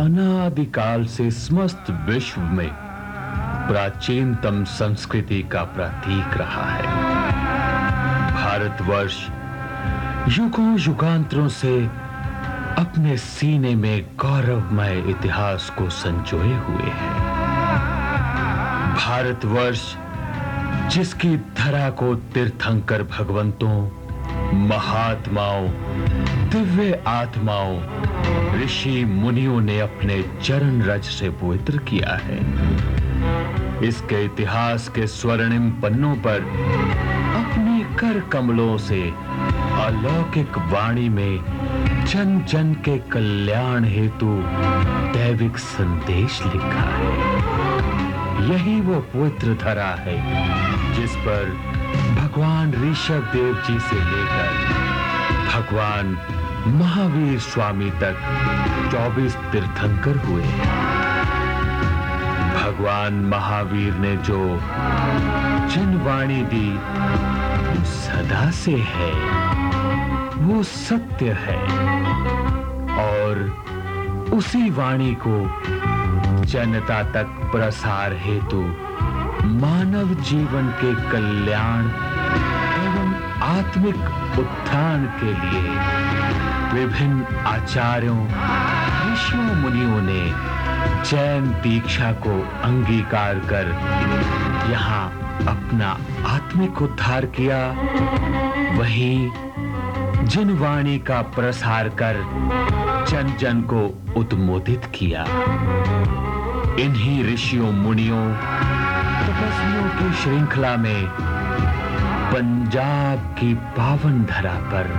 अनादिकाल से समस्त विश्व में प्राचीनतम संस्कृति का प्रतीक रहा है। भारतवर्ष युगों युगांतरों से अपने सीने में गौरवमय इतिहास को संजोए हुए है। भारतवर्ष जिसकी धरा को तीर्थंकर भगवंतों, महात्माओं, दिव्य आत्माओं, ऋषि मुनियों ने अपने चरण रज से पवित्र किया है। इसके इतिहास के स्वर्णिम पन्नों पर अपने कर कमलों से अलौकिक वाणी में जन जन के कल्याण हेतु दैविक संदेश लिखा है। यही वो पवित्र धरा है जिस पर भगवान ऋषभ देव जी से लेकर भगवान महावीर स्वामी तक 24 तीर्थंकर हुए। भगवान महावीर ने जो जनवाणी दी वो सदा से है, वो सत्य है और उसी वाणी को जनता तक प्रसार हेतु मानव जीवन के कल्याण एवं आत्मिक उत्थान के लिए विभिन्न आचार्यों, ऋषियों, मुनियों ने जैन दीक्षा को अंगीकार कर यहाँ अपना आत्मिक उद्धार किया। वहीं जनवाणी का प्रसार कर जन जन को उद्बोधित किया। इन्हीं ऋषियों, मुनियों, तपस्वियों की श्रृंखला में पंजाब की पावन धरा पर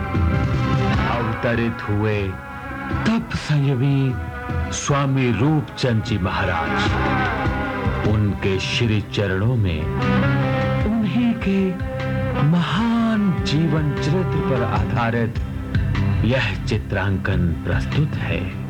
अवतरित हुए तप संयमी स्वामी रूपचंद जी महाराज। उनके श्री चरणों में उन्हीं के महान जीवन चरित्र पर आधारित यह चित्रांकन प्रस्तुत है।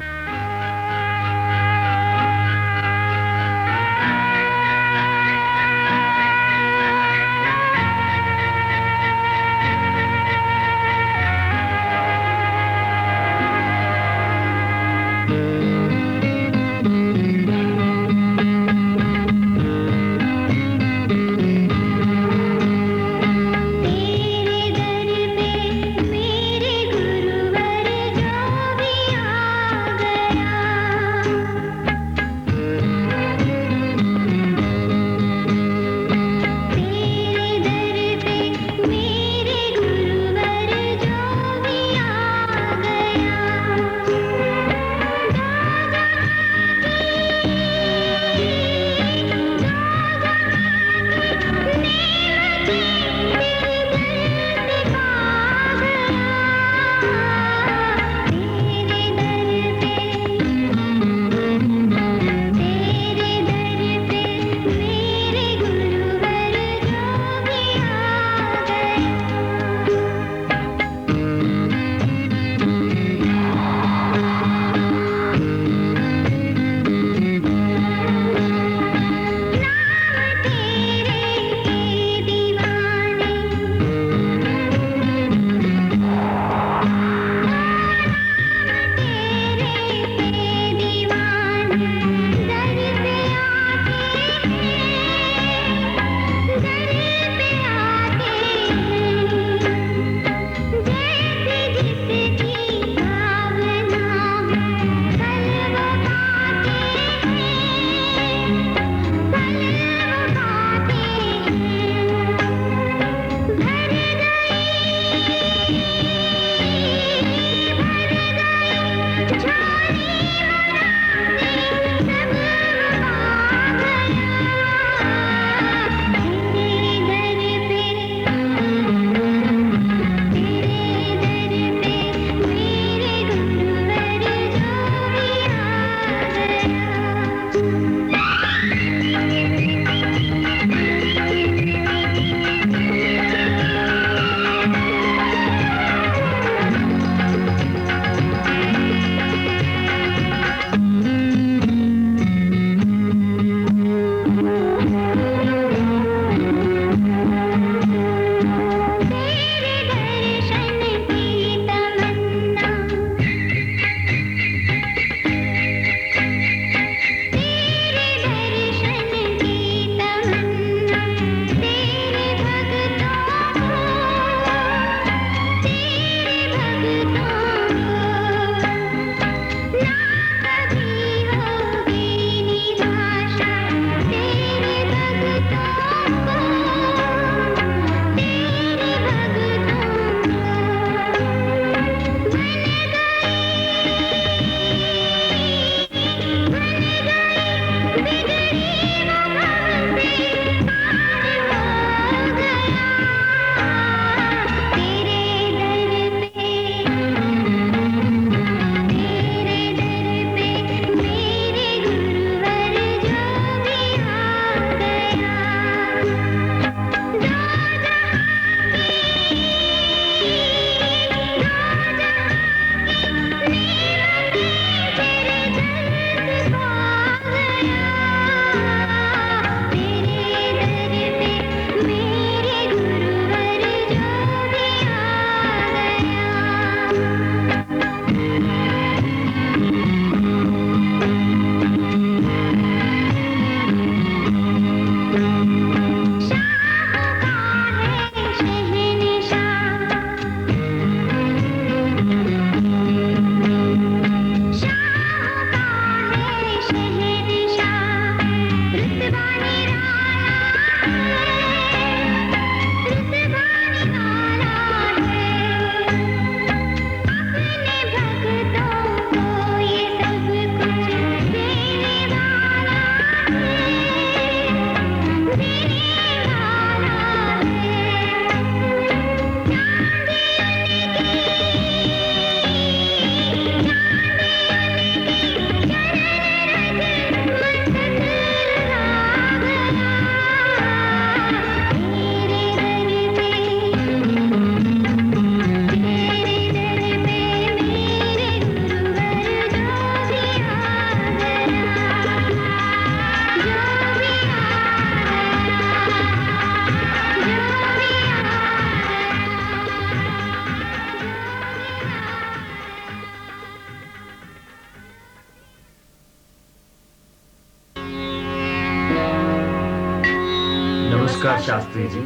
नमस्कार शास्त्री जी।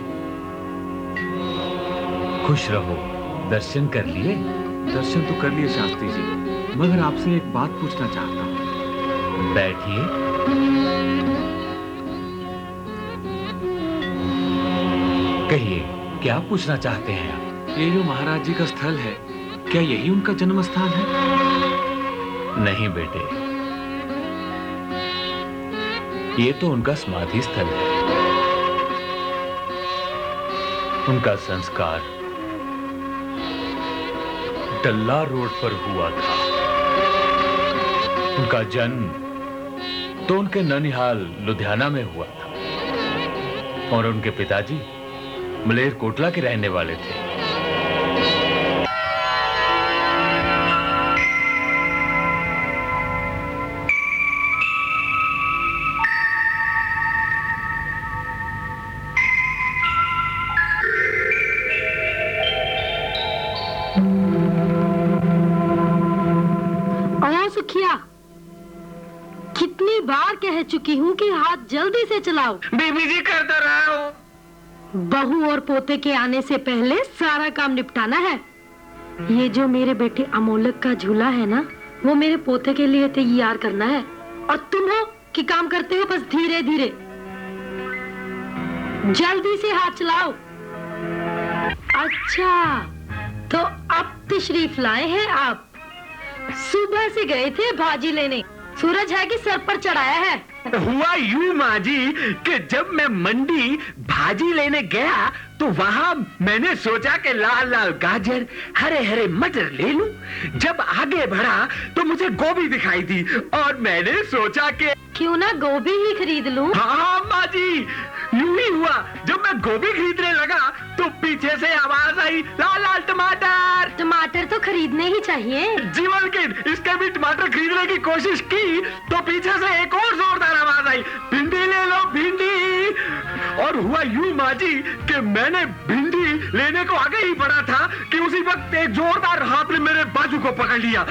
खुश रहो। दर्शन कर लिए? दर्शन तो कर लिए शास्त्री जी, मगर आपसे एक बात पूछना चाहता हूँ। बैठिए। कहिए, क्या पूछना चाहते हैं आप? ये जो महाराज जी का स्थल है, क्या यही उनका जन्म स्थान है? नहीं बेटे, ये तो उनका समाधि स्थल है। उनका संस्कार डल्ला रोड पर हुआ था। उनका जन्म तो उनके ननिहाल लुधियाना में हुआ था और उनके पिताजी मलेरकोटला के रहने वाले थे। सुखिया, कितनी बार कह चुकी हूँ कि हाथ जल्दी से चलाओ। बीबी जी कर तो रहा हूँ। बहू और पोते के आने से पहले सारा काम निपटाना है। ये जो मेरे बेटे अमोलक का झूला है ना, वो मेरे पोते के लिए तैयार करना है। और तुम हो कि काम करते हो बस धीरे धीरे। जल्दी से हाथ चलाओ। अच्छा, तो अब तशरीफ लाए हैं आप। सुबह से गए थे भाजी लेने। सूरज है कि सर पर चढ़ाया है? हुआ यूं माँ जी कि जब मैं मंडी भाजी लेने गया तो वहां मैंने सोचा कि लाल लाल गाजर, हरे हरे मटर ले लूं। जब आगे बढ़ा तो मुझे गोभी दिखाई दी और मैंने सोचा कि क्यों ना गोभी ही खरीद लूं। हाँ माँ जी, यूं ही हुआ। जब मैं गोभी खरीदने लगा तो पीछे से आवाज आई, लाल लाल टमाटर। टमाटर तो खरीदने ही चाहिए। जीवन के इसके भी टमाटर खरीदने की कोशिश की तो पीछे से एक और जोरदार आवाज आई, भिंडी ले लो भिंडी। और हुआ यूं माँ जी कि मैंने भिंडी लेने को आगे ही बढ़ा था कि उसी वक्त एक जोरदार हाथ ने मेरे बाजू को पकड़ लिया।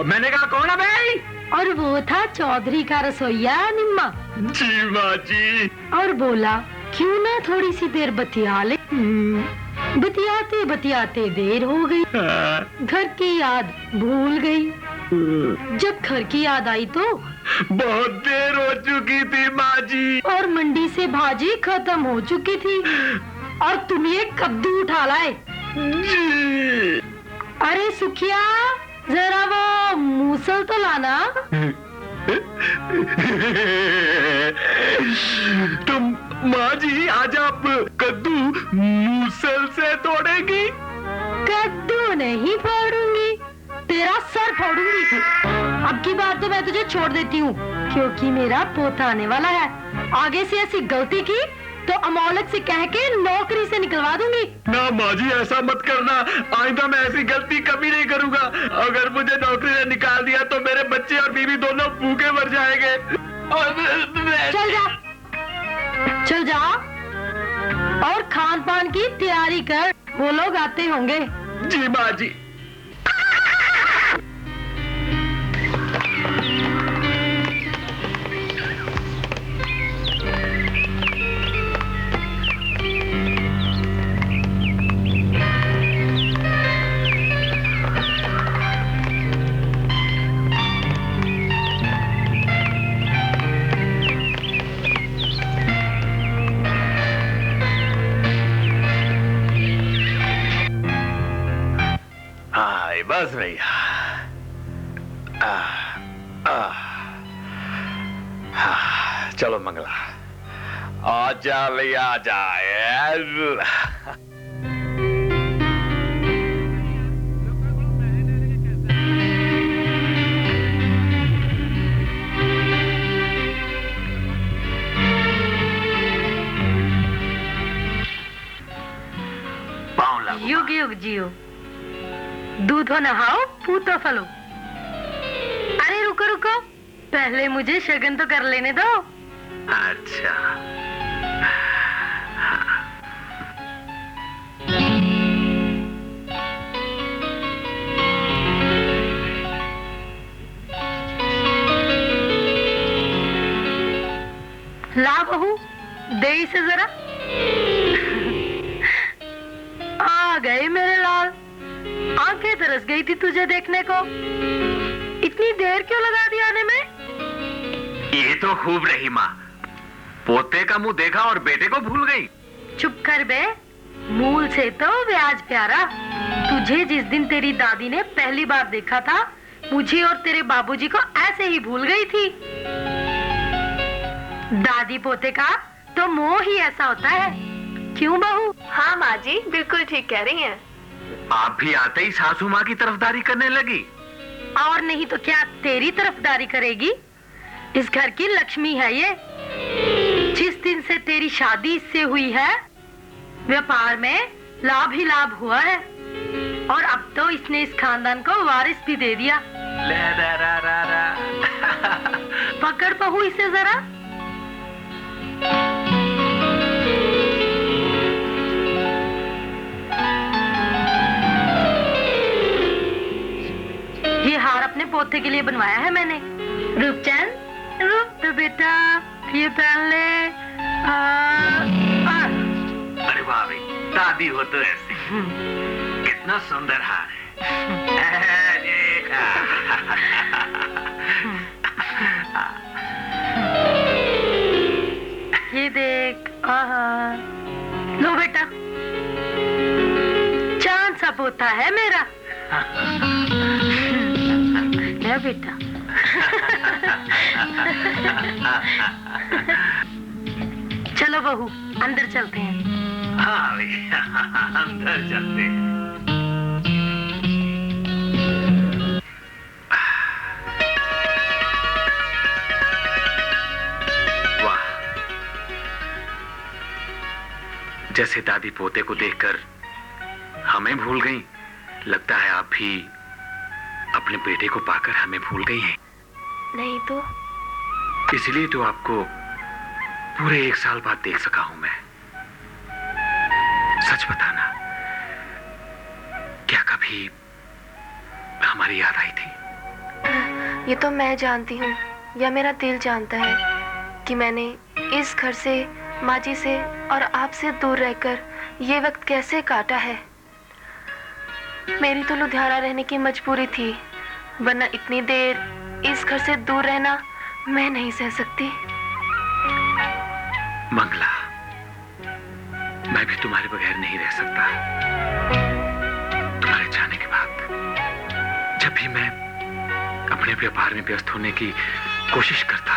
मैंने कहा, कौन है भाई? और वो था चौधरी का रसोइया निम्मा। जी माँ जी। और बोला, क्यों ना थोड़ी सी देर बतिया ले। बतियाते बतियाते देर हो गई। घर की याद भूल गई। जब घर की याद आई तो बहुत देर हो चुकी थी माँ जी। और मंडी से भाजी खत्म हो चुकी थी और तुम ये कद्दू उठा लाए। जी। अरे सुखिया, जरा वो मूसल तो लाना। तुम माँ जी आज आप कद्दू मूसल से तोड़ेगी? कद्दू नहीं फोड़ूंगी, तेरा सर फोड़ूंगी। अब की बार तो मैं तुझे छोड़ देती हूँ, क्योंकि मेरा पोता आने वाला है। आगे से ऐसी गलती की तो अमोलक से कह के नौकरी से निकलवा दूंगी। ना माँ जी, ऐसा मत करना। आइंदा मैं ऐसी गलती कभी नहीं करूंगा। अगर मुझे नौकरी से निकाल दिया तो मेरे बच्चे और बीवी दोनों भूखे मर जाएंगे। और चल जा, चल जा और खान पान की तैयारी कर। वो लोग आते होंगे। जी माँ जी। बस भैया। चलो मंगला, आजा भैया आजा। युग युग जियो, दूधो नहाओ पूतो फलो। अरे रुको रुको, पहले मुझे शगन तो कर लेने दो। अच्छा। ला बहू, दे इसे जरा। आ गए मेरे लाल, आंखें तरस गई थी तुझे देखने को। इतनी देर क्यों लगा दी आने में? ये तो खूब रही माँ, पोते का मुंह देखा और बेटे को भूल गई। चुप कर बे, मूल से तो ब्याज प्यारा। तुझे जिस दिन तेरी दादी ने पहली बार देखा था, मुझे और तेरे बाबूजी को ऐसे ही भूल गई थी। दादी पोते का तो मोह ही ऐसा होता है, क्यों बहू? हाँ माँ जी, बिल्कुल ठीक कह रही हैं। आप भी आते ही सासू माँ की तरफदारी करने लगी। और नहीं तो क्या तेरी तरफदारी करेगी? इस घर की लक्ष्मी है ये। जिस दिन से तेरी शादी इससे हुई है, व्यापार में लाभ ही लाभ हुआ है, और अब तो इसने इस खानदान को वारिस भी दे दिया। पकड़ बहू इसे जरा। ये हार अपने पोते के लिए बनवाया है मैंने। रूपचंद, रूप तो बेटा ये पहन ले। अरे वाह भाई, दादी हो तो ऐसी। कितना सुंदर हार है। ये देख, लो बेटा, चांद सा पोता है मेरा। ले बेटा। चलो बहू, अंदर चलते हैं। हाँ भैया, अंदर चलते हैं। वाह, जैसे दादी पोते को देखकर हमें भूल गई, लगता है आप भी अपने बेटे को पाकर हमें भूल गई हैं। नहीं तो इसलिए तो आपको पूरे 1 साल बाद देख सका हूं मैं। सच बताना, क्या कभी हमारी याद आई थी? ये तो मैं जानती हूँ, या मेरा दिल जानता है कि मैंने इस घर से, माँ जी से और आपसे दूर रहकर ये वक्त कैसे काटा है। मेरी तो लुधियाना रहने की मजबूरी थी, वरना इतनी देर इस घर से दूर रहना मैं नहीं सह सकती। मंगला, मैं भी तुम्हारे बगैर नहीं रह सकता। तुम्हारे जाने के बाद जब भी मैं अपने व्यापार में व्यस्त होने की कोशिश करता,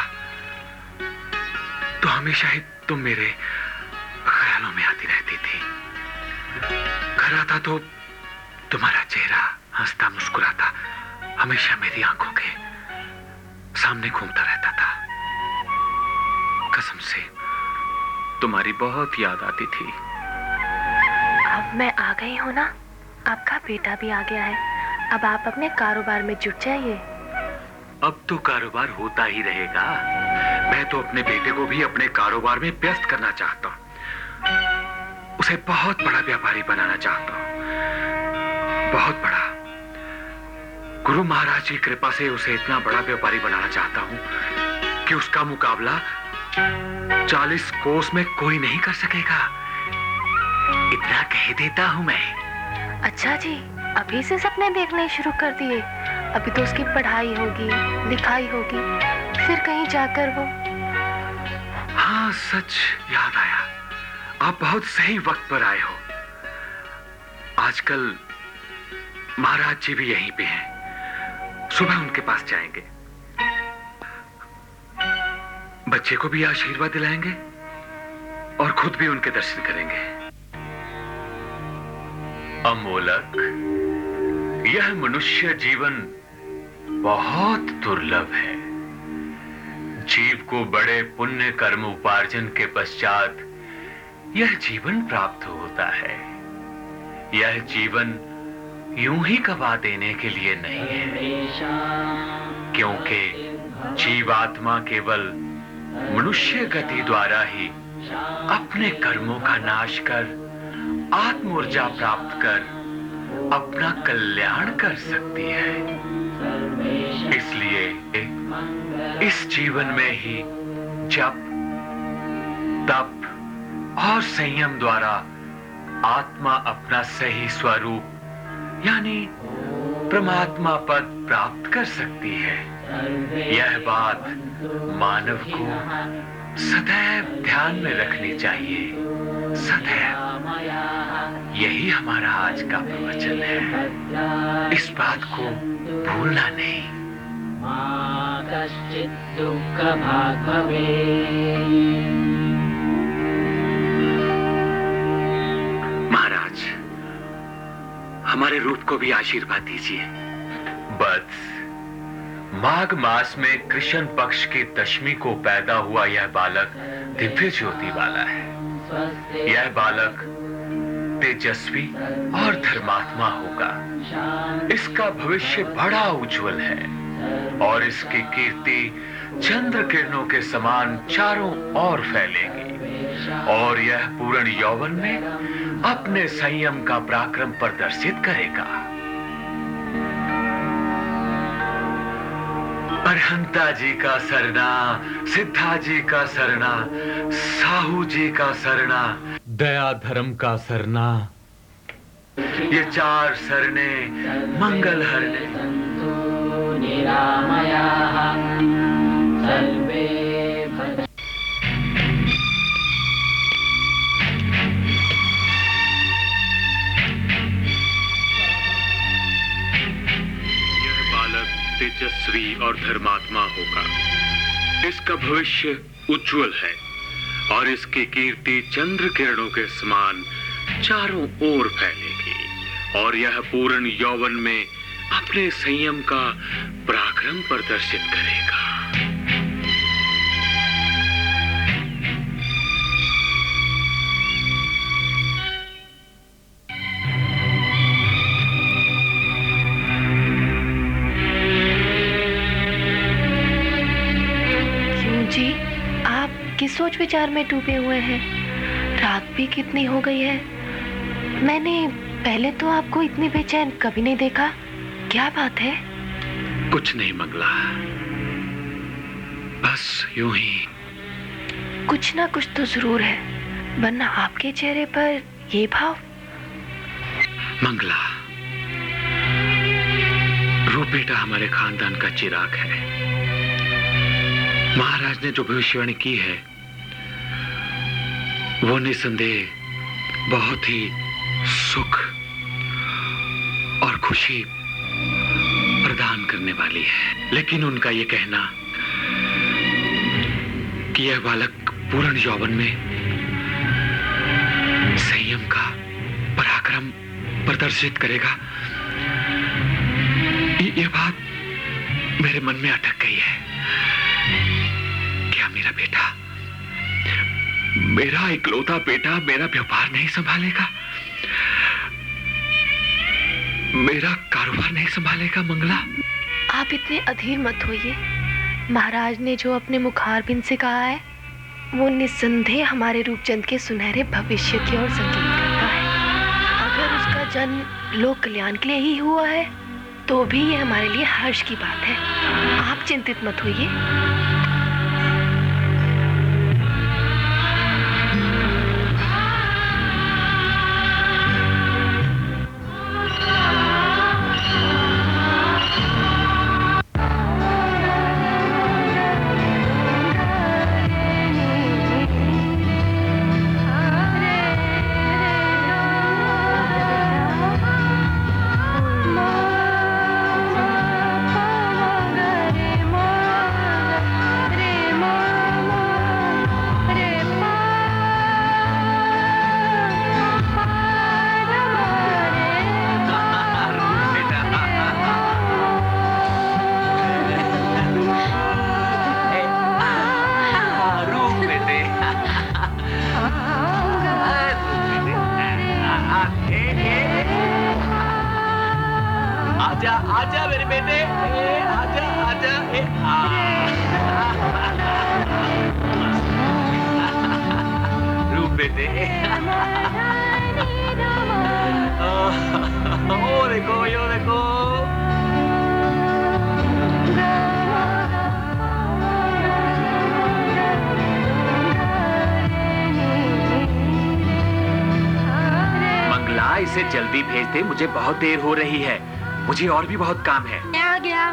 तो हमेशा ही तुम मेरे ख्यालों में आती रहती थी। घर आता तो तुम्हारा चेहरा हंसता मुस्कुराता हमेशा मेरी आंखों के सामने घूमता रहता था। कसम से तुम्हारी बहुत याद आती थी। अब मैं आ गई हूँ ना, आपका बेटा भी आ गया है। अब आप अपने कारोबार में जुट जाइए। अब तो कारोबार होता ही रहेगा। मैं तो अपने बेटे को भी अपने कारोबार में व्यस्त करना चाहता हूँ। उसे बहुत बड़ा व्यापारी बनाना चाहता हूँ, बहुत बड़ा। गुरु महाराज की कृपा से उसे इतना बड़ा व्यापारी बनाना चाहता हूँ कि उसका मुकाबला 40 कोस में कोई नहीं कर सकेगा। इतना कह देता हूँ मैं। अच्छा जी, अभी से सपने देखने शुरू कर दिए? अभी तो उसकी पढ़ाई होगी, लिखाई होगी, फिर कहीं जाकर वो। हाँ, सच याद आया, आप बहुत सही वक्त पर आए हो। आजकल महाराज जी भी यहीं पे हैं। सुबह उनके पास जाएंगे, बच्चे को भी आशीर्वाद दिलाएंगे और खुद भी उनके दर्शन करेंगे। अमोलक, यह मनुष्य जीवन बहुत दुर्लभ है। जीव को बड़े पुण्य कर्म उपार्जन के पश्चात यह जीवन प्राप्त होता है। यह जीवन यूं ही गवा देने के लिए नहीं है, क्योंकि जीवात्मा केवल मनुष्य गति द्वारा ही अपने कर्मों का नाश कर आत्म ऊर्जा प्राप्त कर अपना कल्याण कर सकती है। इसलिए इस जीवन में ही जप, तप, और संयम द्वारा आत्मा अपना सही स्वरूप यानी परमात्मा पद प्राप्त कर सकती है। यह बात मानव को सदैव ध्यान में रखनी चाहिए, सदैव। यही हमारा आज का प्रवचन है, इस बात को भूलना नहीं। महाराज, हमारे रूप को भी आशीर्वाद दीजिए। बस माघ मास में कृष्ण पक्ष की दशमी को पैदा हुआ यह बालक दिव्य ज्योति वाला है। यह बालक तेजस्वी और धर्मात्मा होगा। इसका भविष्य बड़ा उज्जवल है और इसकी कीर्ति चंद्र किरणों के समान चारों ओर फैलेगी और यह पूर्ण यौवन में अपने संयम का पराक्रम प्रदर्शित करेगा। अरहंता जी का सरना, सिद्धा जी का सरना, साहू जी का सरना, दया धर्म का सरना, ये चार सरने मंगल हरने। तेजस्वी और धर्मात्मा होगा। इसका भविष्य उज्जवल है और इसकी कीर्ति चंद्र किरणों के समान चारों ओर फैलेगी और यह पूर्ण यौवन में अपने संयम का पराक्रम प्रदर्शित करेगा। किस सोच विचार में डूबे हुए हैं? रात भी कितनी हो गई है। मैंने पहले तो आपको इतनी बेचैन कभी नहीं देखा। क्या बात है? कुछ नहीं मंगला, बस यूं ही। कुछ ना कुछ तो जरूर है, वरना आपके चेहरे पर ये भाव। मंगला, रूप बेटा हमारे खानदान का चिराग है। महाराज ने जो भविष्यवाणी की है वो निसंदेह बहुत ही सुख और खुशी प्रदान करने वाली है। लेकिन उनका ये कहना कि यह बालक पूर्ण यौवन में संयम का पराक्रम प्रदर्शित करेगा, ये बात मेरे मन में अटक गई है। क्या मेरा बेटा, मेरा इकलौता बेटा मेरा व्यापार नहीं संभालेगा, मेरा कारोबार नहीं संभालेगा? मंगला, आप इतने अधीर मत होइए। महाराज ने जो अपने मुखारबिंद से कहा है वो निस्संदेह हमारे रूपचंद के सुनहरे भविष्य की ओर संकेत करता है। अगर उसका जन्म लोक कल्याण के लिए ही हुआ है तो भी ये हमारे लिए हर्ष की बात है। आप चिंतित मत होइए। आजा मेरे बेटे, आजा आजा। रूप बेटे, ओ देखो, यो देखो। इसे जल्दी भेज दे, मुझे बहुत देर हो रही है। मुझे और भी बहुत काम है। आ गया।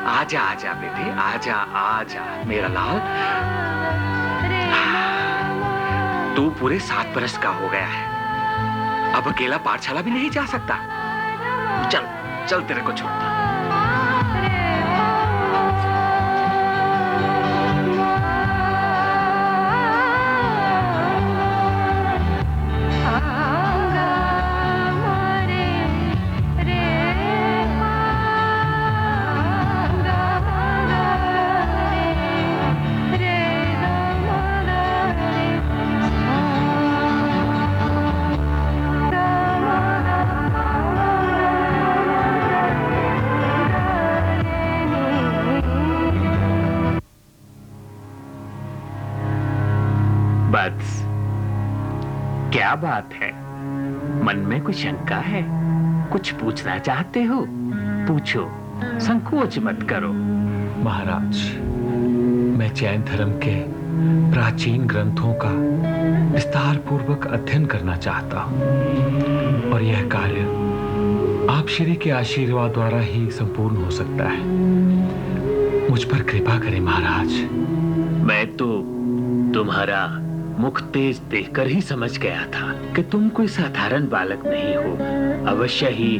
आजा आजा बेटे, आजा आजा मेरा लाल। तू पूरे 7 बरस का हो गया है, अब अकेला पाठशाला भी नहीं जा सकता। चल चल तेरे को छोड़ता। बस क्या बात है? मन में कुछ शंका है? कुछ पूछना चाहते हो? पूछो, संकोच मत करो। महाराज, मैं जैन धर्म के प्राचीन ग्रंथों का विस्तार पूर्वक अध्ययन करना चाहता हूँ और यह कार्य आप श्री के आशीर्वाद द्वारा ही संपूर्ण हो सकता है। मुझ पर कृपा करें महाराज। मैं तो तुम्हारा मुख तेज देखकर ही समझ गया था कि तुम कोई साधारण बालक नहीं हो। अवश्य ही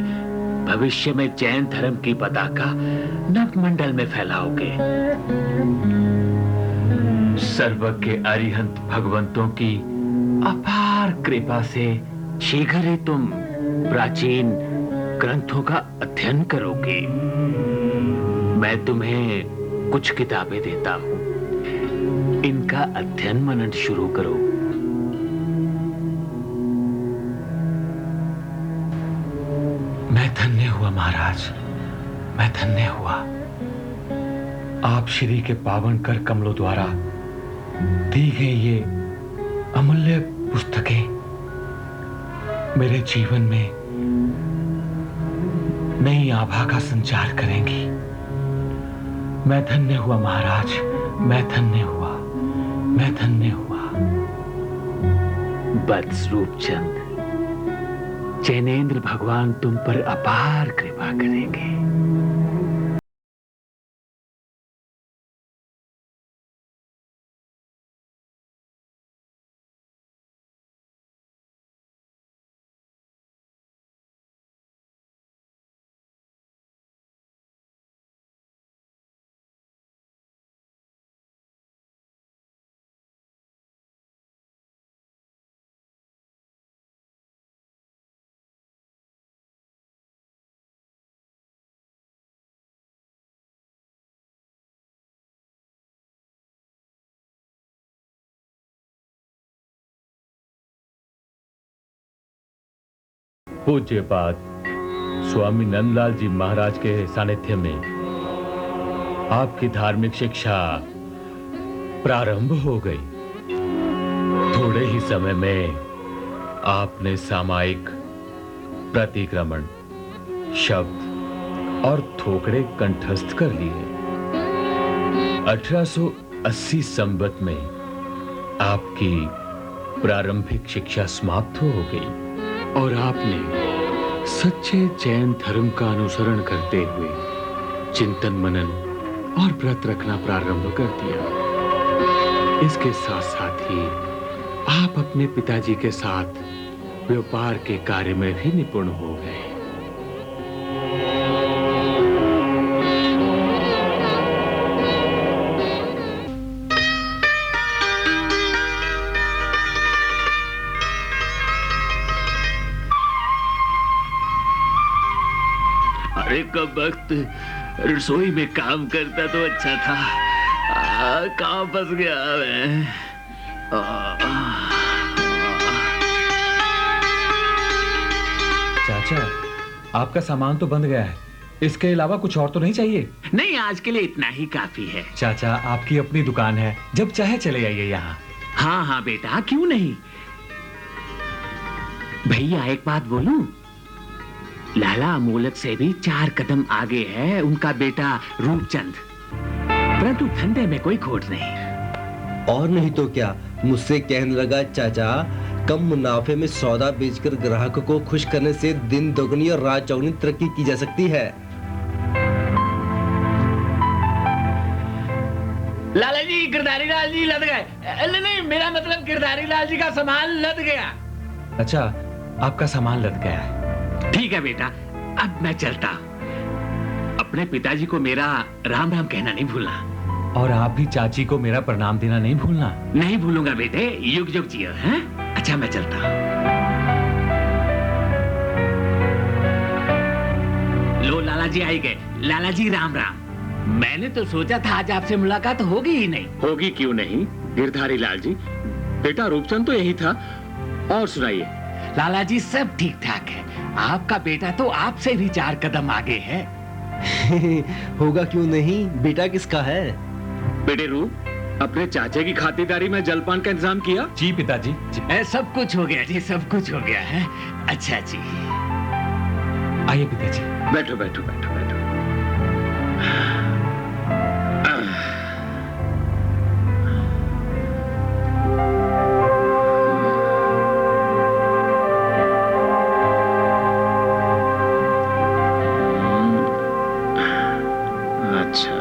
भविष्य में जैन धर्म की पताका नवमंडल में फैलाओगे। सर्वज्ञ अरिहंत भगवंतों की अपार कृपा से शीघ्र ही तुम प्राचीन ग्रंथों का अध्ययन करोगे। मैं तुम्हें कुछ किताबें देता हूं, इनका अध्ययन मनन शुरू करो। मैं धन्य हुआ महाराज, मैं धन्य हुआ। आप श्री के पावन कर कमलों द्वारा दी गई ये अमूल्य पुस्तकें मेरे जीवन में नई आभा का संचार करेंगी। मैं धन्य हुआ महाराज, मैं धन्य हुआ, मैं धन्य हुआ। बस रूपचंद, जैनेन्द्र भगवान तुम पर अपार कृपा करेंगे। पूज्यपाद स्वामी नंदलाल जी महाराज के सानिध्य में आपकी धार्मिक शिक्षा प्रारंभ हो गई। थोड़े ही समय में आपने सामायिक, प्रतिक्रमण, शब्द और थोकड़े कंठस्थ कर लिए। 1880 संवत में आपकी प्रारंभिक शिक्षा समाप्त हो गई और आपने सच्चे जैन धर्म का अनुसरण करते हुए चिंतन मनन और व्रत रखना प्रारंभ कर दिया। इसके साथ साथ ही आप अपने पिताजी के साथ व्यापार के कार्य में भी निपुण हो गए। अरे कब वक्त रसोई में काम करता तो अच्छा था। कहाँ फंस गया मैं। चाचा, आपका सामान तो बंद गया है, इसके अलावा कुछ और तो नहीं चाहिए? नहीं, आज के लिए इतना ही काफी है। चाचा, आपकी अपनी दुकान है, जब चाहे चले आइए यहाँ। हाँ हाँ बेटा, क्यों नहीं। भैया एक बात बोलूं, लाला अमोलक से भी 4 कदम आगे है उनका बेटा रूपचंद, परंतु धंधे में कोई खोट नहीं। और नहीं तो क्या, मुझसे कहने लगा चाचा कम मुनाफे में सौदा बेचकर ग्राहकों को खुश करने से दिन दोगुनी और रात चौगुनी तरक्की की जा सकती है। लाला जी, गिरधारी लाल जी लद गए। नहीं, मेरा मतलब गिरधारी लाल जी का सामान लद गया। अच्छा, आपका सामान लद गया है। ठीक है बेटा, अब मैं चलता हूँ। अपने पिताजी को मेरा राम राम कहना नहीं भूलना। और आप भी चाची को मेरा प्रणाम देना नहीं भूलना। नहीं भूलूंगा बेटे, युग युग जियो। हैं? अच्छा, मैं चलता हूँ। लो लाला जी आई गए। लाला जी राम राम। मैंने तो सोचा था आज आपसे मुलाकात होगी ही नहीं। होगी क्यों नहीं गिरधारी लाल जी, बेटा रूपचंद तो यही था। और सुनाइए। लाला जी सब ठीक ठाक है। आपका बेटा तो आपसे भी 4 कदम आगे है। होगा क्यों नहीं, बेटा किसका है? बेटे रूप, अपने चाचे की खातिरदारी में जलपान का इंतजाम किया? जी पिताजी जी। सब कुछ हो गया जी, सब कुछ हो गया है। अच्छा जी, आइए पिताजी। बैठो बैठो बैठो बैठो। अच्छा,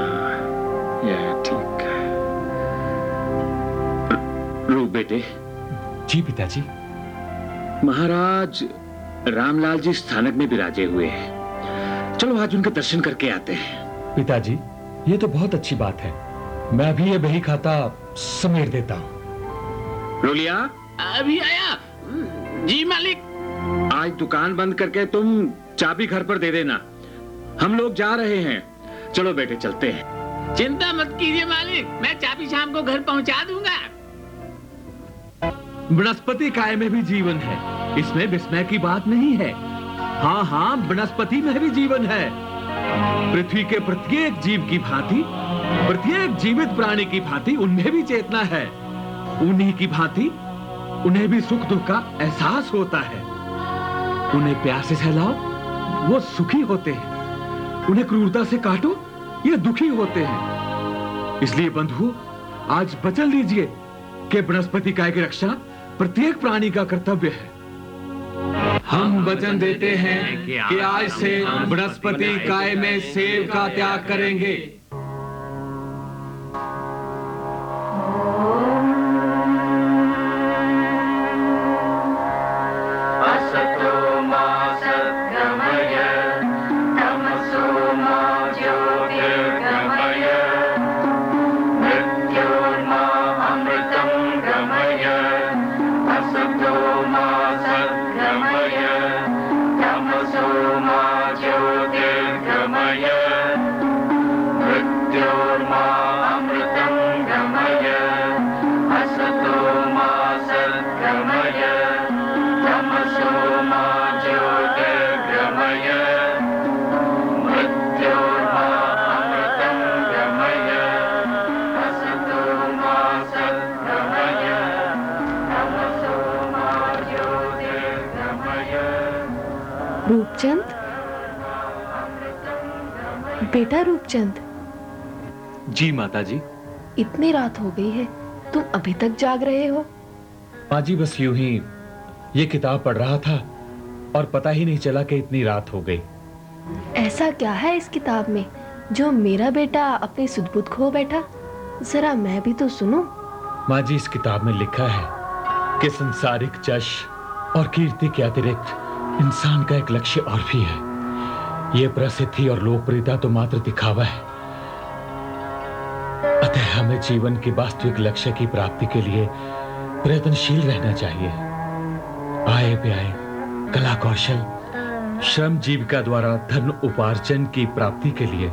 यह ठीक है। रूप बेटे। जी पिताजी। महाराज रामलाल जी स्थानक में विराजे हुए हैं। चलो आज उनके दर्शन करके आते हैं। पिताजी, ये तो बहुत अच्छी बात है। मैं अभी ये बही खाता समेट देता हूँ। रोलिया, अभी आया। जी मालिक। आज दुकान बंद करके तुम चाबी घर पर दे देना। हम लोग जा रहे हैं। चलो बेटे चलते हैं। चिंता मत कीजिए मालिक, मैं चाबी शाम को घर पहुंचा दूंगा। वनस्पति काय में भी जीवन है, इसमें विस्मय की बात नहीं है। हाँ हाँ, वनस्पति में भी जीवन है। पृथ्वी के प्रत्येक जीव की भांति, प्रत्येक जीवित प्राणी की भांति उनमें भी चेतना है। उन्हीं की भांति उन्हें भी सुख दुख का एहसास होता है। उन्हें प्यार से सहलाओ, वो सुखी होते हैं। उन्हें क्रूरता से काटो, ये दुखी होते हैं। इसलिए बंधुओं, आज वचन लीजिए कि वनस्पति काय की रक्षा प्रत्येक प्राणी का कर्तव्य है। हम वचन देते हैं कि आज से वनस्पति काय में सेब का त्याग करेंगे। रूपचंद, बेटा रूपचंद। जी माता जी। इतनी रात हो गई है, तुम अभी तक जाग रहे हो? माँ जी, बस यूं ही ये किताब पढ़ रहा था और पता ही नहीं चला कि इतनी रात हो गई। ऐसा क्या है इस किताब में जो मेरा बेटा अपनी सुध-बुध खो बैठा? जरा मैं भी तो सुनूं। माँ जी, इस किताब में लिखा है कि संसारिक जश और कीर्ति के अतिरिक्त इंसान का एक लक्ष्य और भी है। ये प्रसिद्धि और लोकप्रियता तो मात्र दिखावा है। अतः हमें जीवन के वास्तविक लक्ष्य की प्राप्ति के लिए प्रयत्नशील रहना चाहिए। आय व्यय, कला कौशल, श्रम जीविका द्वारा धन उपार्जन की प्राप्ति के लिए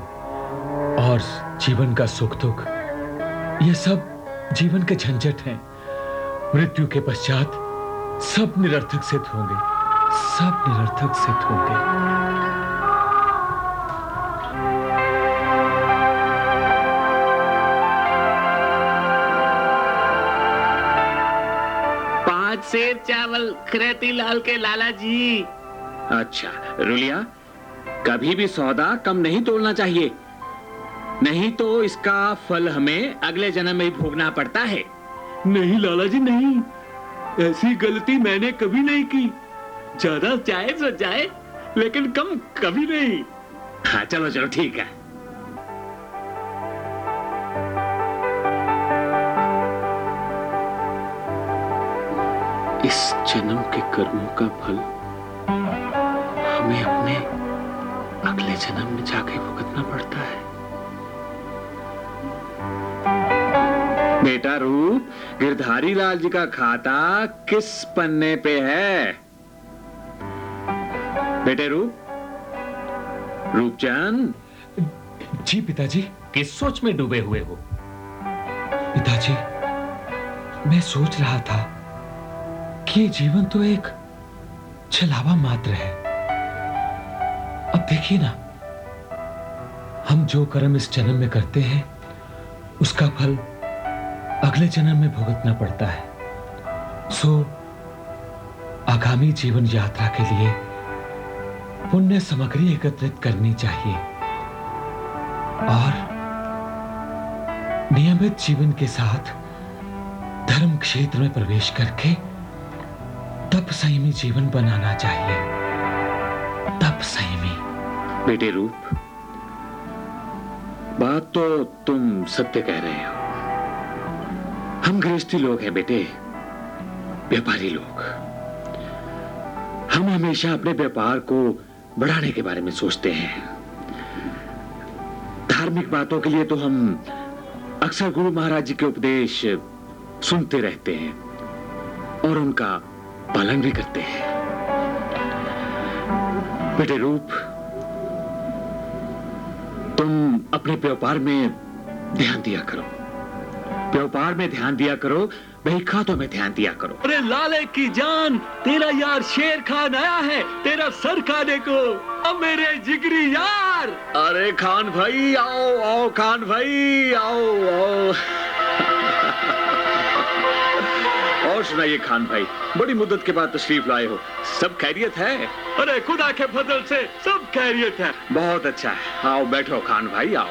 और जीवन का सुख दुख, ये सब जीवन के झंझट हैं। मृत्यु के पश्चात सब निरर्थक सिद्ध होंगे, सब निरर्थक सिद्ध होंगे। सेब चावल खरेती लाल के लाला जी। अच्छा रुलिया, कभी भी सौदा कम नहीं तोड़ना चाहिए, नहीं तो इसका फल हमें अगले जन्म में ही भोगना पड़ता है। नहीं लाला जी नहीं, ऐसी गलती मैंने कभी नहीं की। ज्यादा चाहे तो जाए, लेकिन कम कभी नहीं। हाँ चलो चलो ठीक है। इस जन्म के कर्मों का फल हमें अपने अगले जन्म में जाके भुगतना पड़ता है। बेटा रूप, गिरधारी लाल जी का खाता किस पन्ने पे है? बेटे रूपचंद। जी पिताजी। किस सोच में डूबे हुए हो? पिताजी, मैं सोच रहा था कि ये जीवन तो एक छलावा मात्र है। अब देखिए ना, हम जो कर्म इस जन्म में करते हैं उसका फल अगले जन्म में भुगतना पड़ता है। सो आगामी जीवन यात्रा के लिए पुण्य सामग्री एकत्रित करनी चाहिए और नियमित जीवन के साथ धर्म क्षेत्र में प्रवेश करके तप संयमी जीवन बनाना चाहिए। तप संयमी। बेटे रूप, बात तो तुम सत्य कह रहे हो। हम गृहस्थी लोग हैं बेटे, व्यापारी लोग। हम हमेशा अपने व्यापार को बढ़ाने के बारे में सोचते हैं। धार्मिक बातों के लिए तो हम अक्सर गुरु महाराज जी के उपदेश सुनते रहते हैं और उनका पालन भी करते हैं। बेटे रूप, तुम अपने व्यापार में ध्यान दिया करो। व्यापार में ध्यान दिया करो, वही खातों में ध्यान दिया करो। अरे लाले की जान, तेरा यार शेर खान आया है तेरा सर खाने को। अब मेरे जिगरी यार। अरे खान भाई आओ आओ, खान भाई आओ आओ। और सुनाइए खान भाई, बड़ी मुद्दत के बाद तशरीफ लाए हो, सब खैरियत है? अरे खुदा के फजल से सब खैरियत है। बहुत अच्छा है, आओ बैठो खान भाई आओ।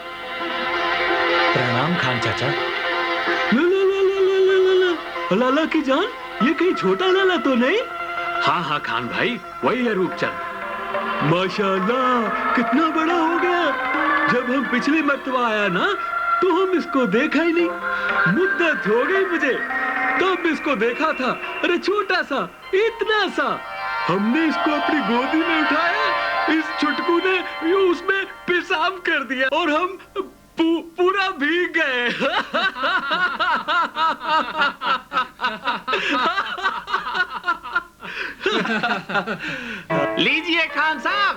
प्रणाम खान चाचा। लाला की जान, ये कहीं छोटा लाला तो नहीं? हाँ हाँ खान भाई, वही है रूपचंद। माशाल्लाह, कितना बड़ा हो गया। जब हम पिछली मर्तबा आया ना तो हम इसको देखा ही नहीं। मुद्दत हो गई मुझे, तब इसको देखा था। अरे छोटा सा, इतना सा। हमने इसको अपनी गोदी में उठाया, इस छुटकू ने उसमें पेशाब कर दिया और हम पूरा भीग गए। लीजिए खान साहब।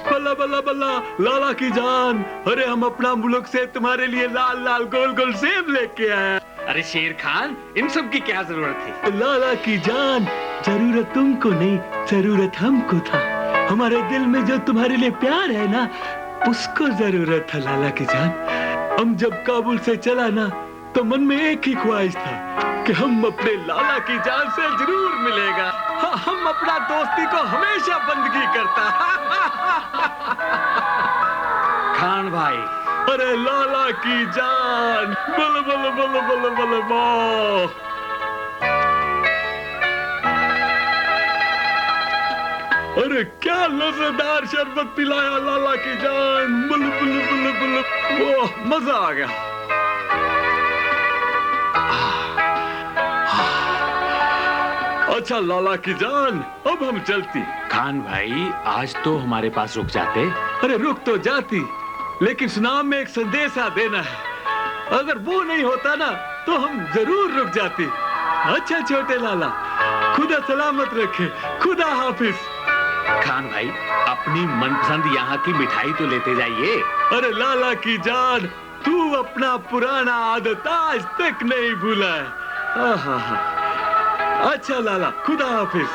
बल्ला बल्ला बल्ला लाला की जान, अरे हम अपना मुल्क से तुम्हारे लिए लाल लाल गोल गोल सेब लेके आए। अरे शेर खान, इन सब की क्या जरूरत थी? लाला की जान, जरूरत तुमको नहीं, जरूरत हमको था। हमारे दिल में जो तुम्हारे लिए प्यार है ना, उसको जरूरत था लाला की जान। हम जब काबुल से चला ना तो मन में एक ही ख्वाहिश था कि हम अपने लाला की जान से जरूर मिलेगा। हम अपना दोस्ती को हमेशा बंदगी करता। खान भाई, अरे लाला की जान, बल बल बल बल बल बल। अरे क्या लज़ेदार शरबत पिलाया लाला की जान। बुल बुल बुल बुल, ओह मजा आ गया। अच्छा लाला की जान, अब हम चलती। खान भाई, आज तो हमारे पास रुक जाते। अरे रुक तो जाती, लेकिन सुनाम में एक संदेशा देना है। अगर वो नहीं होता ना तो हम जरूर रुक जाती। अच्छा छोटे लाला, खुदा सलामत रखे। खुदा हाफिज। खान भाई, अपनी मनपसंद यहाँ की मिठाई तो लेते जाइए। अरे लाला की जान, तू अपना पुराना आदत आज तक नहीं भूला है। अच्छा लाला, खुदा हाफिज।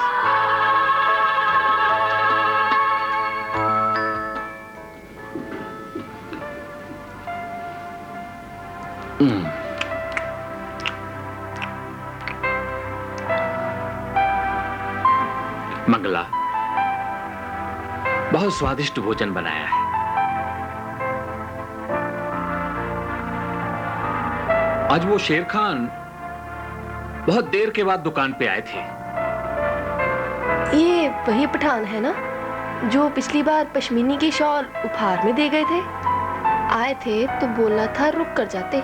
मंगला, बहुत स्वादिष्ट भोजन बनाया है। आज वो शेर खान बहुत देर के बाद दुकान पे आए थे। ये वही पठान है ना जो पिछली बार पश्मीनी के शॉल उपहार में दे गए थे? आए थे तो बोलना था रुक कर जाते।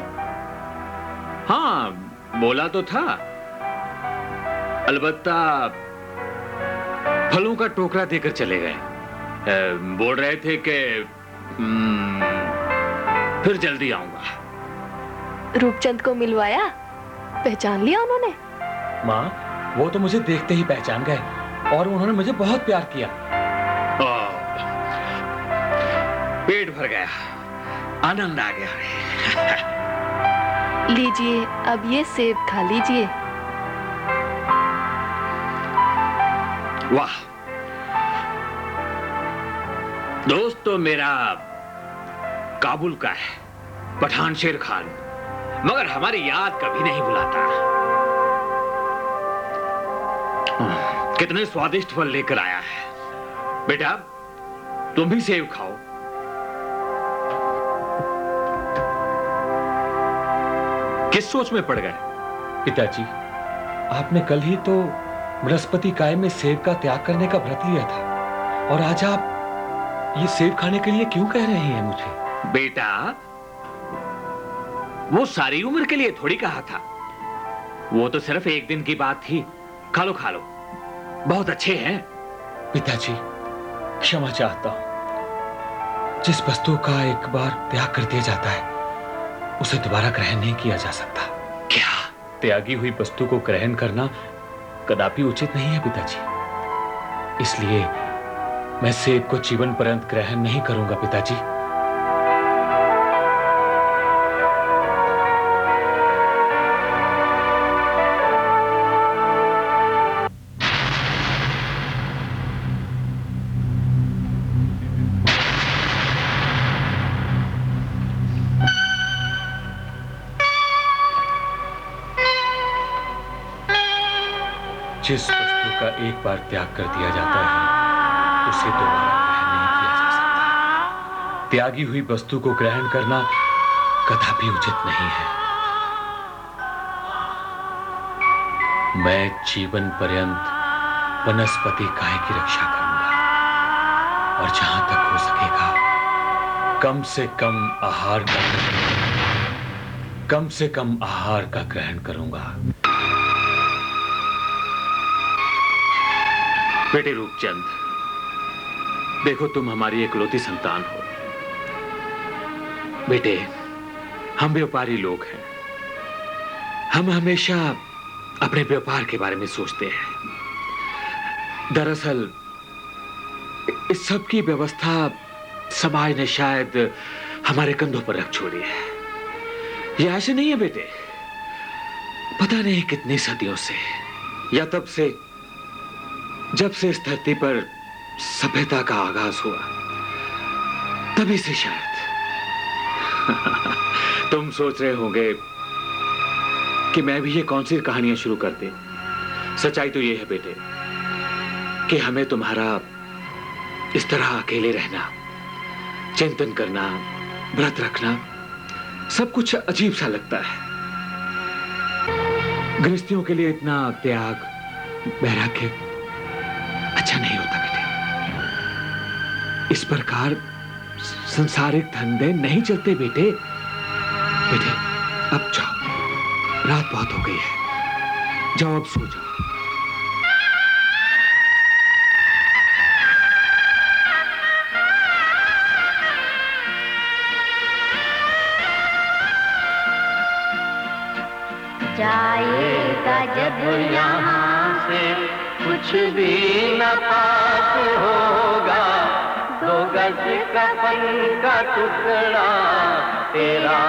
हाँ, बोला तो था, अलबत्ता फलों का टोकरा देकर चले गए। बोल रहे थे कि फिर जल्दी आऊंगा। रूपचंद को मिलवाया? पहचान लिया उन्होंने? माँ, वो तो मुझे देखते ही पहचान गए और उन्होंने मुझे बहुत प्यार किया। पेट भर गया, आनंद आ गया। लीजिए, अब ये सेब खा लीजिए। वाह, दोस्त तो मेरा काबुल का है, पठान शेर खान, मगर हमारी याद कभी नहीं भुलाता। कितने स्वादिष्ट फल लेकर आया है। बेटा, तुम भी सेब खाओ। किस सोच में पड़ गए? पिताजी, आपने कल ही तो बृहस्पति काय में सेब का त्याग करने का व्रत लिया था और आज आप ये सेब खाने के लिए क्यों कह रहे हैं मुझे? बेटा, वो सारी उम्र के लिए थोड़ी कहा था, वो तो सिर्फ एक दिन की बात थी। खा लो खा लो, बहुत अच्छे हैं। पिताजी, क्षमा चाहता हूं। जिस वस्तु का एक बार त्याग कर दिया जाता है उसे दोबारा ग्रहण नहीं किया जा सकता। क्या? त्यागी हुई वस्तु को ग्रहण करना कदापि उचित नहीं है पिताजी। इसलिए मैं सेब को जीवन पर्यंत ग्रहण नहीं करूंगा पिताजी। जिस वस्तु का एक बार त्याग कर दिया जाता है उसे दोबारा ग्रहण नहीं किया जा सकता। त्यागी हुई वस्तु को ग्रहण करना कदापि उचित नहीं है। मैं जीवन पर्यंत वनस्पति काय की रक्षा करूंगा और जहां तक हो सकेगा कम से कम आहार का ग्रहण करूंगा। बेटे रूपचंद, देखो तुम हमारी इकलौती संतान हो। बेटे, हम व्यापारी लोग हैं, हम हमेशा अपने व्यापार के बारे में सोचते हैं। दरअसल इस सब की व्यवस्था समाज ने शायद हमारे कंधों पर रख छोड़ी है। यह ऐसे नहीं है बेटे, पता नहीं कितनी सदियों से या तब से जब से इस धरती पर सभ्यता का आगाज हुआ तभी से शायद। तुम सोच रहे होंगे कि मैं भी ये कौन सी कहानियां शुरू कर दे। सच्चाई तो ये है बेटे कि हमें तुम्हारा इस तरह अकेले रहना, चिंतन करना, व्रत रखना सब कुछ अजीब सा लगता है। गृहस्थियों के लिए इतना त्याग, वैराग्य अच्छा नहीं होता बेटे। इस प्रकार संसारिक धंधे नहीं चलते बेटे। बेटे, अब जाओ, रात बहुत हो गई है, जाओ अब सो जाओ। जाएगा जब यहाँ से कुछ भी न पास होगा, 2 गज कफन का टुकड़ा तेरा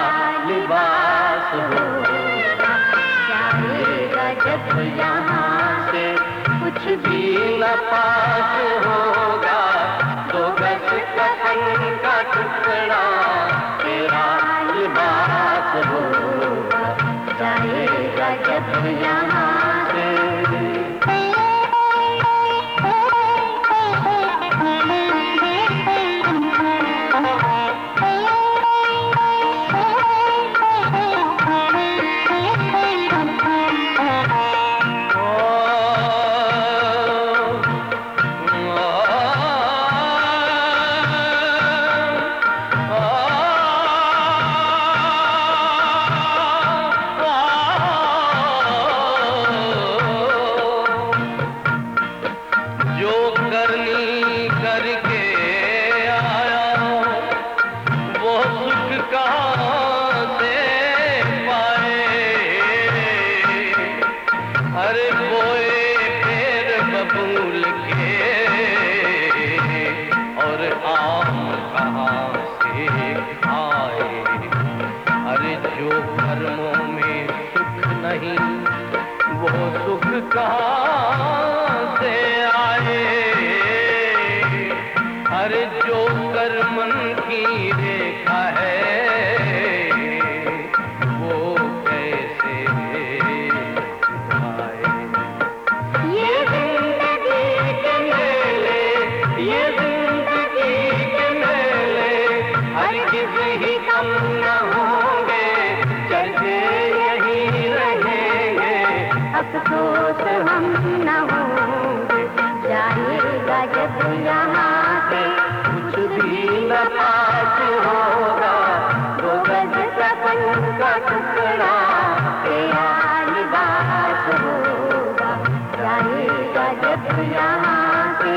लिबास होगा। जाएगा जब यहाँ से कुछ भी न पास होगा, 2 गज कफन का टुकड़ा तेरा लिबास होगा। जाएगा जब यहाँ से। कहाँ से आए, अरे जो कर मन की रेखा है वो कैसे आए। ये जिंदगी के मेले, ये जिंदगी के मेले हर किसी ही कम न होंगे, चलते यही रहेंगे, अफसोस हम न होंगे, जाएगा जब यहाँ से कुछ भी न पास होगा, दो गज कफन का टुकड़ा तेरा लिबास होगा, जाएगा जब यहाँ से।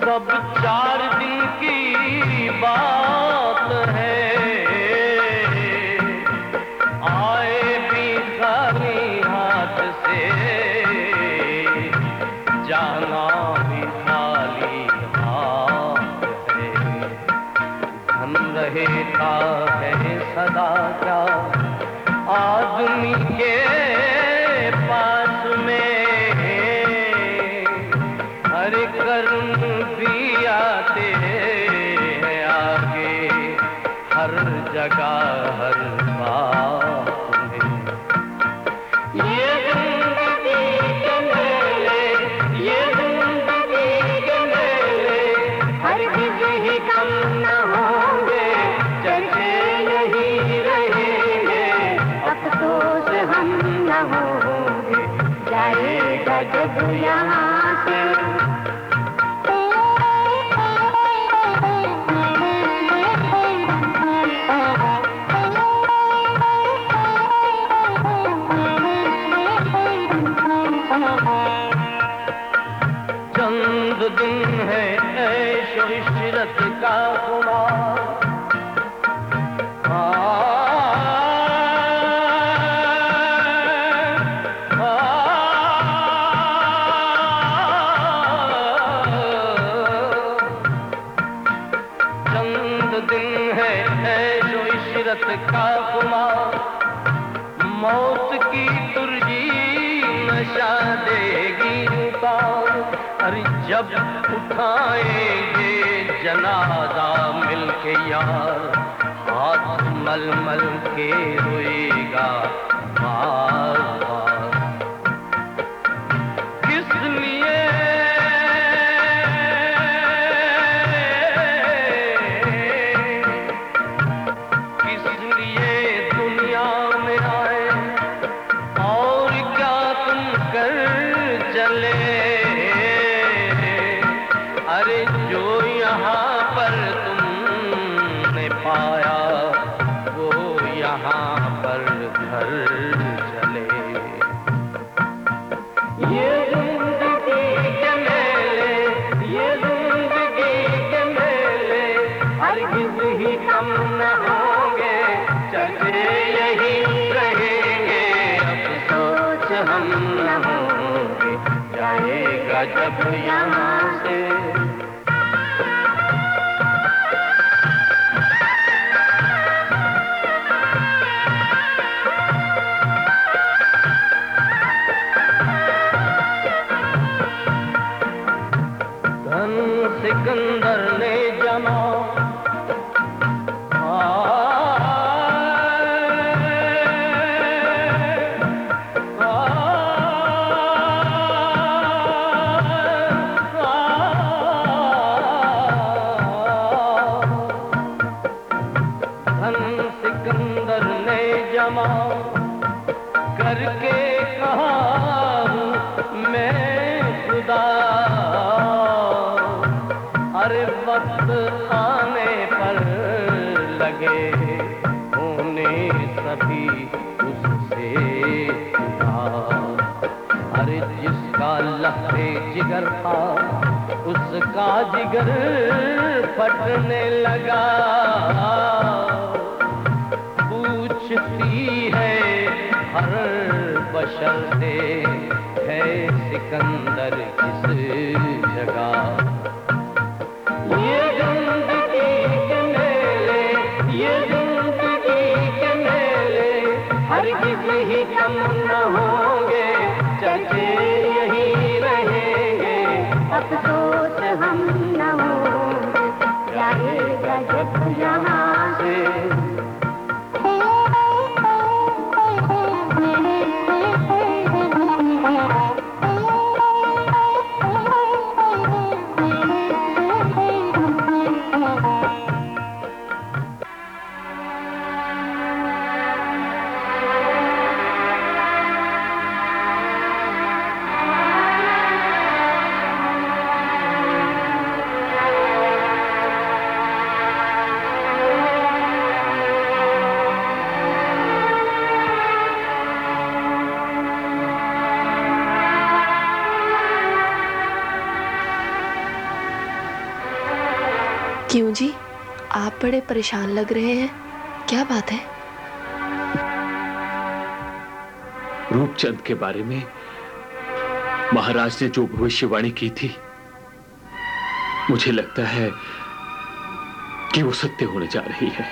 सब 4 दिन की बात है, आए भी खाली हाथ से, जाना भी खाली हाथ है। धन रहता है सदा क्या आदमी के पास में, हर कर्म भी आते हैं आगे, हर जगह हर बात में। ये जिंदगी के मेले, ये जिंदगी के मेले हर किसी ही कम न होंगे, चलते यही रहेंगे, अफसोस हम न होंगे, जाएगा जब यहाँ से। चंद दिन है ऐशो इशरत का खुमार, चंद दिन है ऐशो इशरत का खुमार, मौत की तुरजी नशा देगी उतार, अरे जब उठाएंगे जनाजा मिलके यार, हाथ मल मल के रोएगा बार बार। किस लिए दुनिया में आए, और क्या तुम कर चले, अरे जो यहाँ पर तुमने पाया वो यहाँ पर घर चले। ये जिंदगी के मेले, ये जिंदगी के मेले हर किसी ही कम न होंगे, चलते यही रहेंगे, अफसोस हम न होंगे, जाएगा जब यहाँ से। धन सिकंदर ने जमा, धन सिकंदर ने जमा करके कहा मैं खुदा, अरे वक्त आने पर लगे सभी उससे जुदा। अरे जिसका लहरे जिगर था उसका जिगर फटने लगा। पूछती है हर बशर से है सिकंदर किस जगह। ये जिंदगी के मेले, ये जिंदगी के मेले हरगिज़ ही कम न होंगे, चलते यही रहेंगे। अफसोस हम न होंगे, जाएगा जब यहाँ से। क्यों जी, आप बड़े परेशान लग रहे हैं, क्या बात है? रूपचंद के बारे में महाराज ने जो भविष्यवाणी की थी, मुझे लगता है कि वो सत्य होने जा रही है।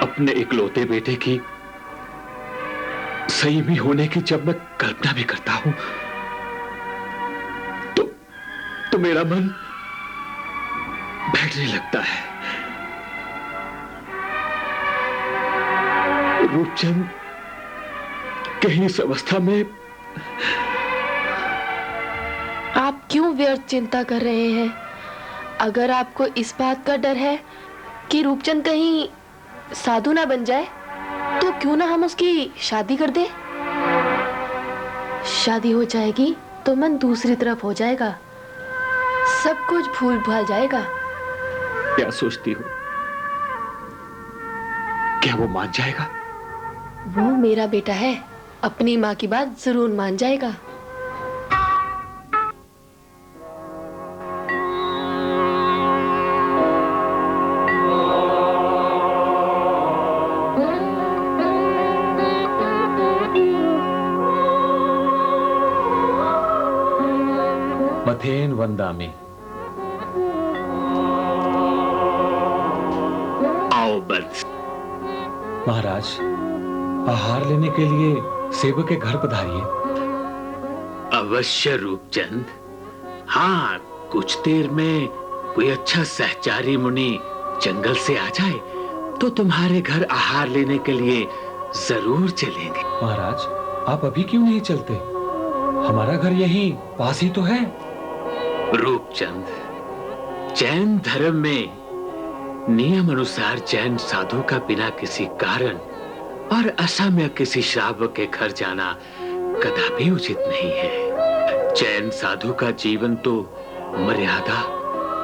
अपने इकलौते बेटे की संयमी होने की जब मैं कल्पना भी करता हूं तो मेरा मन बैठने लगता है। रूपचंद कहीं इस अवस्था में। आप क्यों व्यर्थ चिंता कर रहे हैं? अगर आपको इस बात का डर है कि रूपचंद कहीं साधु ना बन जाए, तो क्यों ना हम उसकी शादी कर दें? शादी हो जाएगी तो मन दूसरी तरफ हो जाएगा, सब कुछ भूल भाल जाएगा। क्या सोचती हो? क्या वो मान जाएगा? वो मेरा बेटा है, अपनी माँ की बात जरूर मान जाएगा। मथेन वंदामी। आओ बस। महाराज, आहार लेने के लिए सेवक के घर पधारिए। अवश्य रूपचंद। हाँ, कुछ देर में कोई अच्छा सहचारी मुनि जंगल से आ जाए तो तुम्हारे घर आहार लेने के लिए जरूर चलेंगे। महाराज, आप अभी क्यों नहीं चलते? हमारा घर यहीं पास ही तो है। रूपचंद, जैन धर्म में नियम अनुसार जैन साधु का बिना किसी कारण और असमय किसी श्रावक के घर जाना कदापि उचित नहीं है। जैन साधु का जीवन तो मर्यादा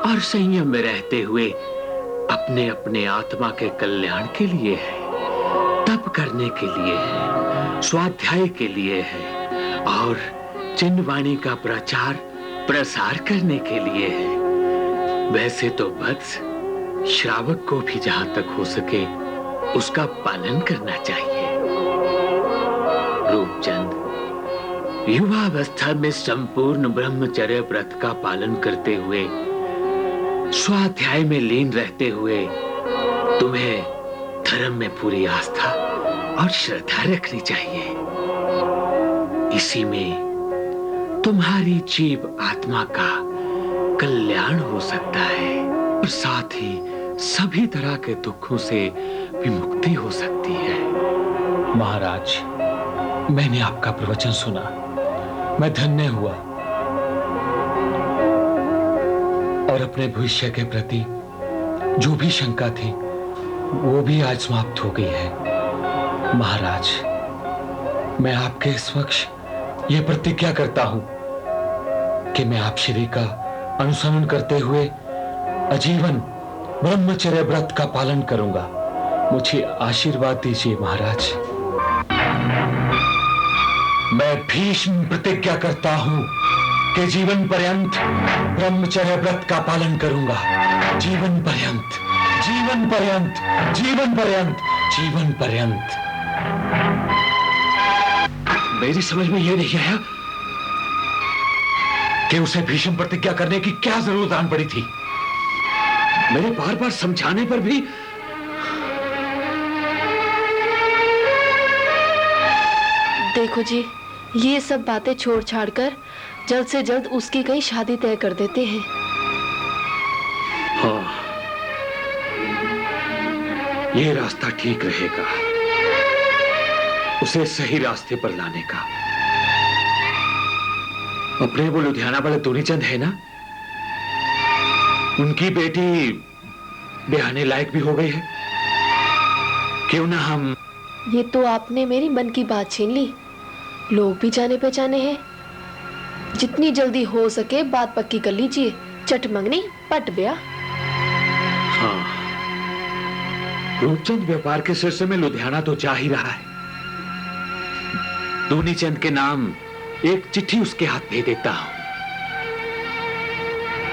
और संयम में रहते हुए अपने अपने आत्मा के कल्याण के लिए है, तप करने के लिए है, स्वाध्याय के लिए है और चिन्हवाणी का प्रचार प्रसार करने के लिए है। वैसे तो वत्स, श्रावक को भी जहां तक हो सके उसका पालन करना चाहिए। रूपचंद, युवावस्था में संपूर्ण ब्रह्मचर्य व्रत का पालन करते हुए, स्वाध्याय में लीन रहते हुए तुम्हें धर्म में पूरी आस्था और श्रद्धा रखनी चाहिए। इसी में तुम्हारी जीव आत्मा का कल्याण हो सकता है और साथ ही सभी तरह के दुखों से विमुक्ति हो सकती है। महाराज, मैंने आपका प्रवचन सुना, मैं धन्य हुआ और अपने भविष्य के प्रति जो भी शंका थी वो भी आज समाप्त हो गई है। महाराज, मैं आपके समक्ष यह प्रतिज्ञा करता हूं कि मैं आप श्री का अनुसरण करते हुए आजीवन ब्रह्मचर्य व्रत का पालन करूंगा मुझे आशीर्वाद दीजिए महाराज। मैं भीष्म प्रतिज्ञा करता हूं कि जीवन पर्यंत ब्रह्मचर्य व्रत का पालन करूंगा। जीवन पर्यंत, जीवन पर्यंत, जीवन पर्यंत, जीवन पर्यंत। मेरी समझ में यह नहीं आया कि उसे भीष्म प्रतिज्ञा करने की क्या जरूरत आन पड़ी थी। मेरे बार बार समझाने पर भी देखो जी, ये सब बातें छोड़ छाड़ कर जल्द से जल्द उसकी कहीं शादी तय कर देते हैं। हाँ, ये रास्ता ठीक रहेगा, उसे सही रास्ते पर लाने का। अपने वो लुधियाना वाले दुनीचंद है ना, उनकी बेटी ब्याहने लायक भी हो गई है। क्यों ना हम। ये तो आपने मेरी मन की बात छीन ली। लोग भी जाने पहचाने हैं, जितनी जल्दी हो सके बात पक्की कर लीजिए। चट मंगनी पट ब्याह। हाँ, रूपचंद व्यापार के सिलसिले में लुधियाना तो जा ही रहा है। दूनीचंद के नाम एक चिट्ठी उसके हाथ भेज देता हूं।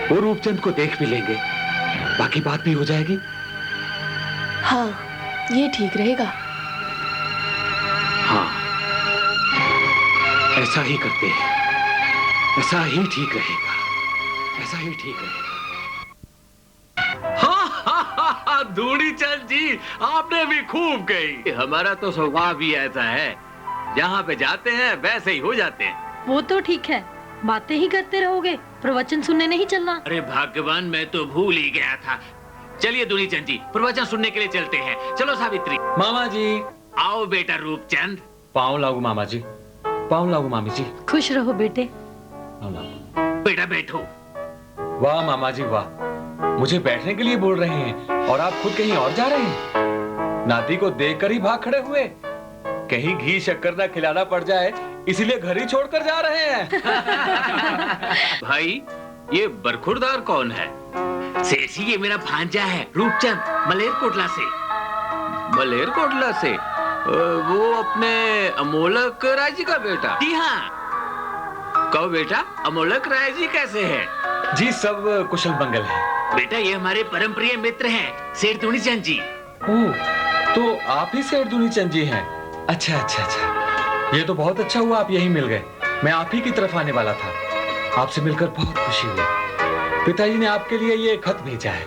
वो रूपचंद को देख भी लेंगे, बाकी बात भी हो जाएगी। हाँ, ये ठीक रहेगा। हाँ, ऐसा ही करते हैं, ऐसा ही ठीक रहेगा, ऐसा ही ठीक रहेगा। दूनीचंद जी, आपने भी खूब कही। हमारा तो स्वभाव भी ऐसा है, जहाँ पे जाते हैं वैसे ही हो जाते हैं। वो तो ठीक है, बातें ही करते रहोगे, प्रवचन सुनने नहीं चलना। अरे भाग्यवान, मैं तो भूल ही गया था। चलिए दूनीचंद जी, प्रवचन सुनने के लिए चलते हैं। चलो सावित्री। मामा जी। आओ बेटा रूपचंद। पाँव लागू मामा जी, पाँव लागू मामी जी। खुश रहो बेटे। बेटा बैठो। वाह मामा जी वाह, मुझे बैठने के लिए बोल रहे हैं और आप खुद कहीं और जा रहे हैं। नाती को देखकर ही भाग खड़े हुए। कहीं घी शक्कर ना खिलाना पड़ जाए, इसीलिए घर ही छोड़कर जा रहे हैं। भाई, ये बरखुरदार कौन है? सेठी, ये मेरा भांजा है रूपचंद, मलेरकोटला से। मलेरकोटला से? वो अपने अमोलक राय जी का बेटा? जी हाँ। कहो बेटा, अमोलक राय जी कैसे है? जी सब कुशल मंगल है। बेटा, ये हमारे परम प्रिय मित्र हैं, सेठ दूनीचंद जी। ओह, तो आप ही सेठ दूनीचंद जी हैं। अच्छा अच्छा अच्छा, ये तो बहुत अच्छा हुआ आप यहीं मिल गए। मैं आप ही की तरफ आने वाला था। आपसे मिलकर बहुत खुशी हुई। पिताजी ने आपके लिए ये खत भेजा है।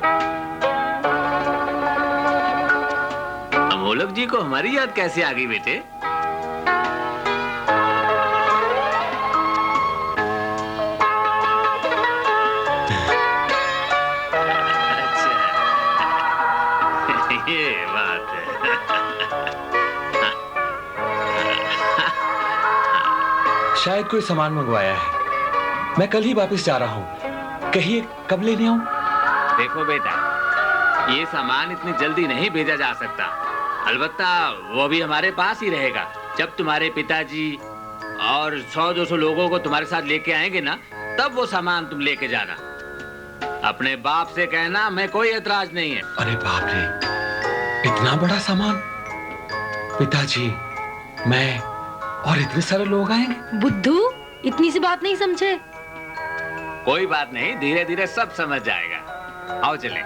अमोलक जी को हमारी याद कैसे आ गई बेटे? ये बात है। शायद कोई सामान मंगवाया है। मैं कल ही वापस जा रहा हूँ, कहिए कब लेने आऊं? देखो बेटा, ये सामान इतनी जल्दी नहीं भेजा जा सकता। अलबत्ता वो भी हमारे पास ही रहेगा। जब तुम्हारे पिताजी और 100-200 लोगों को तुम्हारे साथ लेके आएंगे ना, तब वो सामान तुम लेके जाना। अपने बाप से कहना मैं कोई एतराज नहीं है। अरे बाप रे, इतना बड़ा सामान? पिताजी, मैं और इतने सारे लोग आएंगे? बुद्धू, इतनी सी बात नहीं समझे। कोई बात नहीं, धीरे धीरे सब समझ जाएगा। आओ चलें।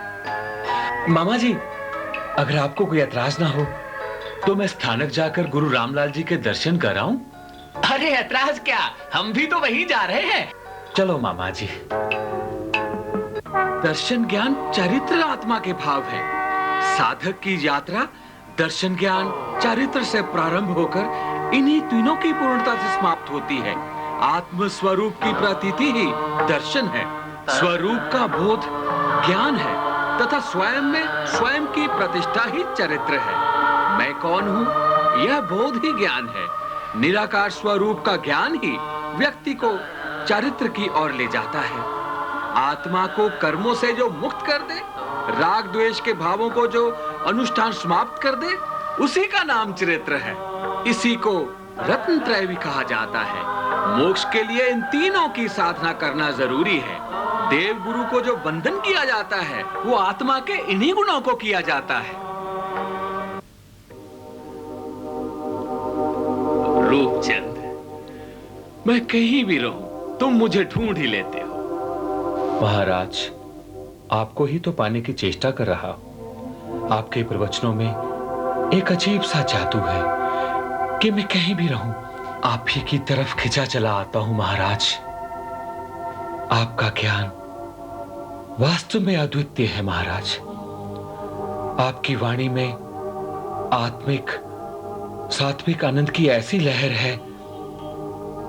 मामा जी, अगर आपको कोई एतराज ना हो तो मैं स्थानक जाकर गुरु रामलाल जी के दर्शन कर आऊं? अरे एतराज क्या, हम भी तो वहीं जा रहे हैं। चलो मामा जी। दर्शन ज्ञान चरित्र आत्मा के भाव है। साधक की यात्रा दर्शन ज्ञान चरित्र से प्रारंभ होकर इन्हीं तीनों की पूर्णता से समाप्त होती है। आत्म स्वरूप की प्रतीति ही दर्शन है, स्वरूप का बोध ज्ञान है तथा स्वयं में स्वयं की प्रतिष्ठा ही चरित्र है। मैं कौन हूँ, यह बोध ही ज्ञान है। निराकार स्वरूप का ज्ञान ही व्यक्ति को चरित्र की ओर ले जाता है। आत्मा को कर्मों से जो मुक्त कर दे, राग द्वेष के भावों को जो अनुष्ठान समाप्त कर दे, उसी का नाम चरित्र है। इसी को रत्न त्रय भी कहा जाता है। मोक्ष के लिए इन तीनों की साधना करना जरूरी है। देव गुरु को जो बंधन किया जाता है, वो आत्मा के इन्हीं गुणों को किया जाता है। मैं कहीं भी रहूं तुम मुझे ढूंढ ही लेते हो। महाराज, आपको ही तो पाने की चेष्टा कर रहा हूं। आपके प्रवचनों में एक अजीब सा जादू है कि मैं कहीं भी रहूं आप ही की तरफ खिंचा चला आता हूं। महाराज, आपका ज्ञान वास्तव में अद्वितीय है। महाराज, आपकी वाणी में आत्मिक सात्विक आनंद की ऐसी लहर है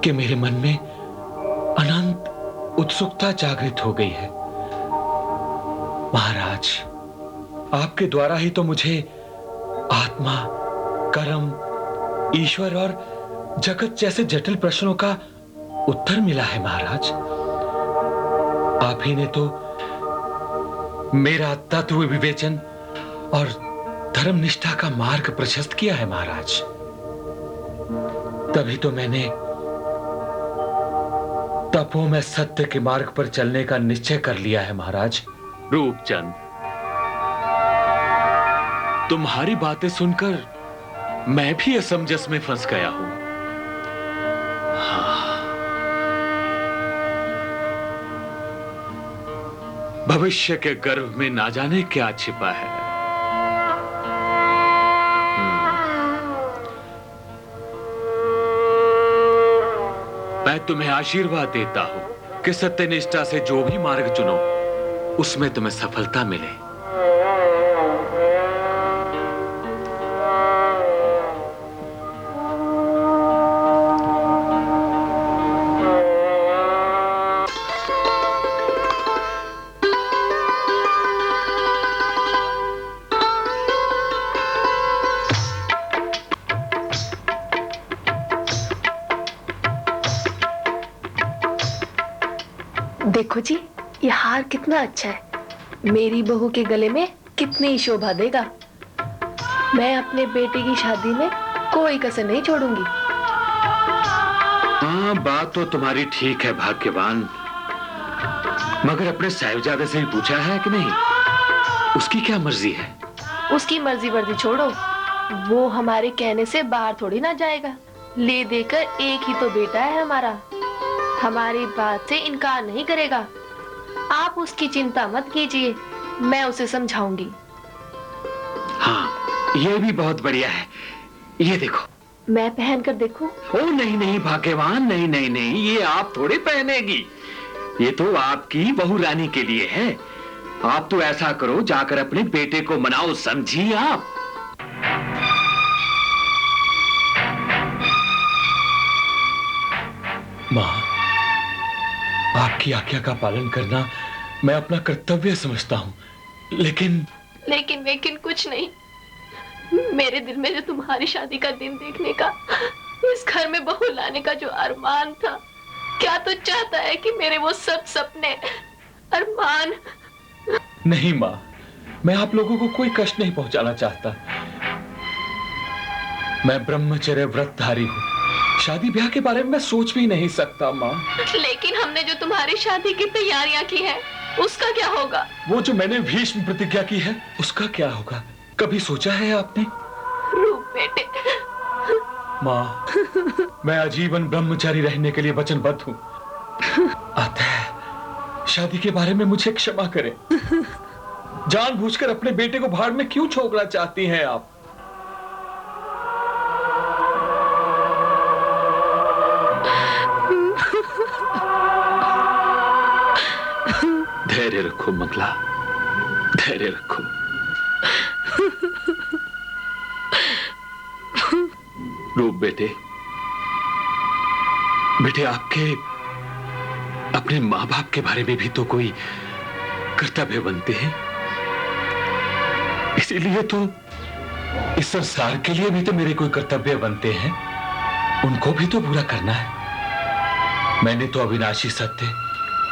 कि मेरे मन में अनंत उत्सुकता जागृत हो गई है। महाराज, आपके द्वारा ही तो मुझे आत्मा, कर्म, ईश्वर और जगत जैसे जटिल प्रश्नों का उत्तर मिला है। महाराज, आप ही ने तो मेरा तत्व विवेचन और धर्म निष्ठा का मार्ग प्रशस्त किया है। महाराज, तभी तो मैंने तपो में सत्य के मार्ग पर चलने का निश्चय कर लिया है। महाराज, रूपचंद, तुम्हारी बातें सुनकर मैं भी असमंजस में फंस गया हूं। भविष्य के गर्भ में ना जाने क्या छिपा है। मैं तुम्हें आशीर्वाद देता हूं कि सत्यनिष्ठा से जो भी मार्ग चुनो उसमें तुम्हें सफलता मिले। देखो जी, ये हार कितना अच्छा है, मेरी बहू के गले में कितनी शोभा देगा। मैं अपने बेटे की शादी में कोई कसर नहीं छोड़ूंगी। हाँ, बात तो तुम्हारी ठीक है भाग्यवान, मगर अपने साहिबजादे से ही पूछा है कि नहीं? उसकी क्या मर्जी है? उसकी मर्जी वर्जी छोड़ो, वो हमारे कहने से बाहर थोड़ी ना जाएगा। ले देकर एक ही तो बेटा है हमारा, हमारी बात से इनकार नहीं करेगा। आप उसकी चिंता मत कीजिए, मैं उसे समझाऊंगी। हाँ, ये भी बहुत बढ़िया है। ये देखो, मैं पहन कर देखूं? ओ नहीं नहीं भाग्यवान, नहीं नहीं नहीं, ये आप थोड़ी पहनेगी, ये तो आपकी बहू रानी के लिए है। आप तो ऐसा करो, जाकर अपने बेटे को मनाओ, समझी आप? मां, आपकी आज्ञा का पालन करना मैं अपना कर्तव्य समझता हूं, लेकिन कुछ नहीं। मेरे दिल में जो तुम्हारी शादी का दिन देखने का, इस घर में बहू लाने का जो अरमान था, क्या तो चाहता है कि मेरे वो सब सपने, अरमान? नहीं मां, मैं आप लोगों को कोई कष्ट नहीं पहुंचाना चाहता। मैं ब्रह्मचर्य व्रतधारी हूं, शादी ब्याह के बारे में मैं सोच भी नहीं सकता मां। लेकिन हमने जो तुम्हारी शादी की तैयारियां की हैं, उसका क्या होगा? वो जो मैंने भीष्म प्रतिज्ञा की है, उसका क्या होगा? कभी सोचा है आपने? रूप बेटे। मां, मैं आजीवन ब्रह्मचारी रहने के लिए वचनबद्ध हूं। अतः शादी के बारे में मुझे क्षमा करें। जानबूझकर अपने बेटे को भाड़ में क्यों झोंकना चाहती हैं आप? धैर्य रखो मंगला, धैर्य रखो। रूप बेटे, आपके अपने माँ बाप के बारे में भी तो कोई कर्तव्य बनते हैं, इसीलिए तो इस संसार के लिए भी तो मेरे कोई कर्तव्य बनते हैं, उनको भी तो पूरा करना है। मैंने तो अविनाशी सत्य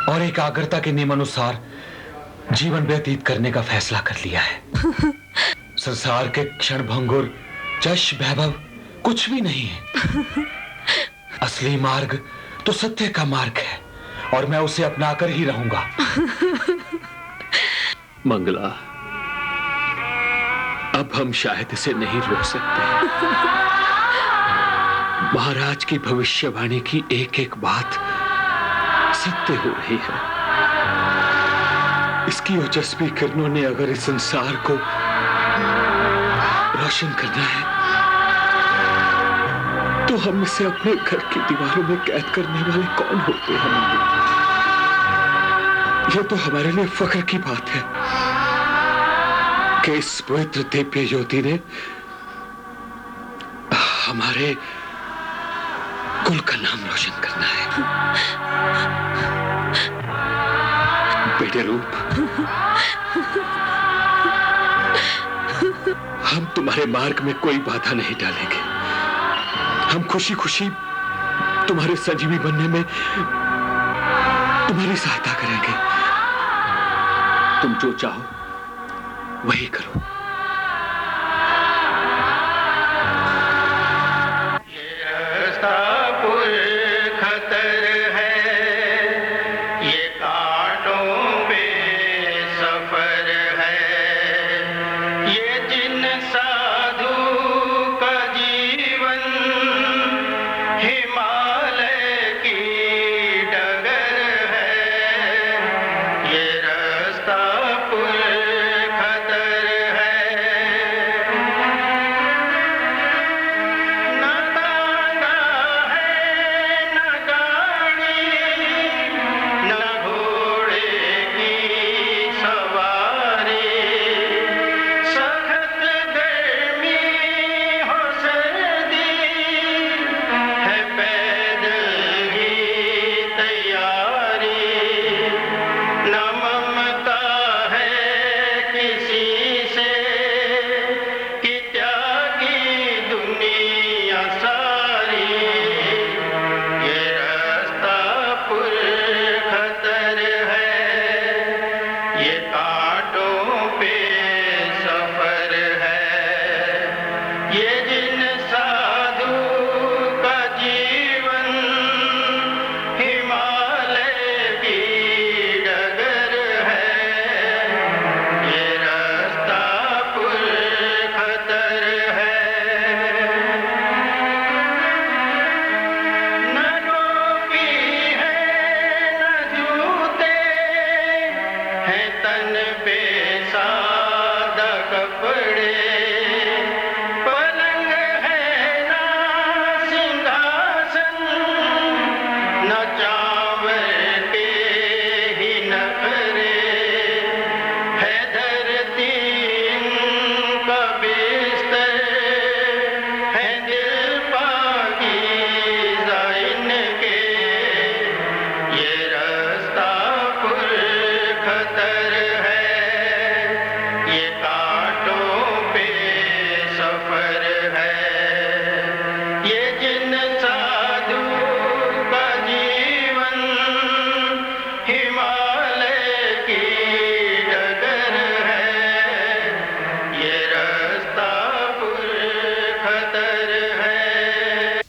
और एकाग्रता के नियमानुसार जीवन व्यतीत करने का फैसला कर लिया है। संसार के क्षण भंगुर यश वैभव कुछ भी नहीं है। असली मार्ग तो सत्य का मार्ग है और मैं उसे अपनाकर ही रहूंगा। मंगला, अब हम शायद इसे नहीं रोक सकते, महाराज की भविष्यवाणी की एक एक बात सत्य हो रही है। इसकी ओजस्वी किरणों ने अगर इस संसार को रोशन करना है तो हम इसे अपने घर की दीवारों में कैद करने वाले कौन होते हैं? यह तो हमारे लिए फख्र की बात है कि इस पवित्र दिव्य ज्योति ने हमारे कुल का नाम रोशन करना है। बेटे रूप, हम तुम्हारे मार्ग में कोई बाधा नहीं डालेंगे। हम खुशी खुशी तुम्हारे संजीवी बनने में तुम्हारी सहायता करेंगे। तुम जो चाहो वही करो।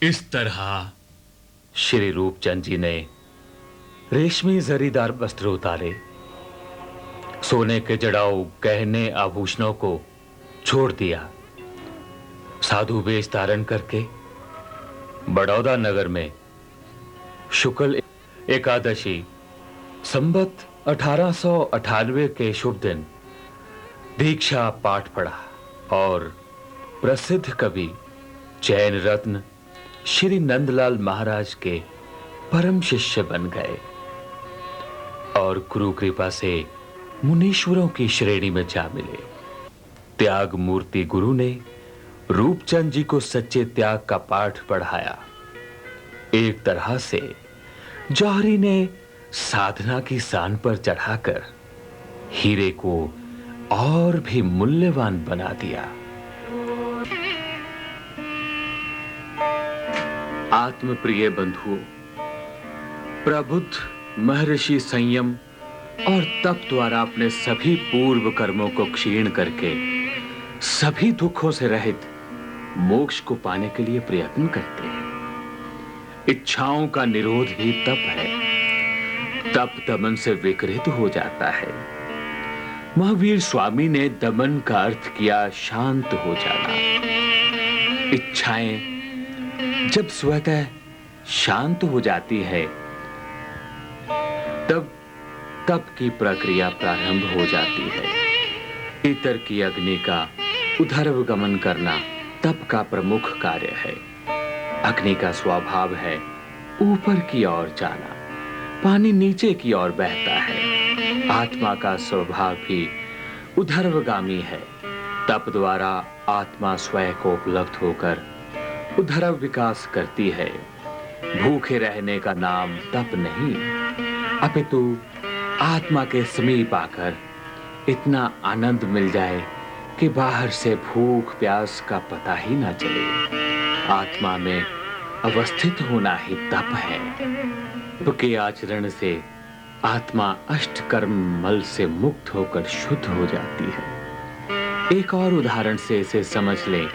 इस तरह श्री रूपचंद जी ने रेशमी जरीदार वस्त्र उतारे, सोने के जड़ाऊ गहने आभूषणों को छोड़ दिया। साधु वेश धारण करके बड़ौदा नगर में शुक्ल एकादशी संवत 1898 के शुभ दिन दीक्षा पाठ पढ़ा और प्रसिद्ध कवि जैन रत्न श्री नंदलाल महाराज के परम शिष्य बन गए और गुरु कृपा से मुनीश्वरों की श्रेणी में जा मिले। त्याग मूर्ति गुरु ने रूपचंद जी को सच्चे त्याग का पाठ पढ़ाया। एक तरह से जौहरी ने साधना की सान पर चढ़ाकर हीरे को और भी मूल्यवान बना दिया। आत्मप्रिय बंधुओं, प्रबुद्ध महर्षि संयम और तप द्वारा अपने सभी पूर्व कर्मों को क्षीण करके सभी दुखों से रहित मोक्ष को पाने के लिए प्रयत्न करते हैं। इच्छाओं का निरोध ही तप है। तप दमन से विकृत हो जाता है। महावीर स्वामी ने दमन का अर्थ किया शांत हो जाना। इच्छाएं जब स्वतः शांत हो जाती है तब की प्रक्रिया प्रारंभ हो जाती है। इतर की अग्नि का उधर्व गमन करना तप का प्रमुख कार्य है। अग्नि का स्वभाव है ऊपर की ओर जाना, पानी नीचे की ओर बहता है। आत्मा का स्वभाव भी उधर्वगामी है। तप द्वारा आत्मा स्वयं को उपलब्ध होकर उधर्व विकास करती है। भूखे रहने का नाम तप नहीं, अपितु आत्मा के समीप आकर इतना आनंद मिल जाए कि बाहर से भूख प्यास का पता ही ना चले। आत्मा में अवस्थित होना ही तप है। तप के आचरण से आत्मा अष्टकर्म मल से मुक्त होकर शुद्ध हो जाती है। एक और उदाहरण से इसे समझ लें।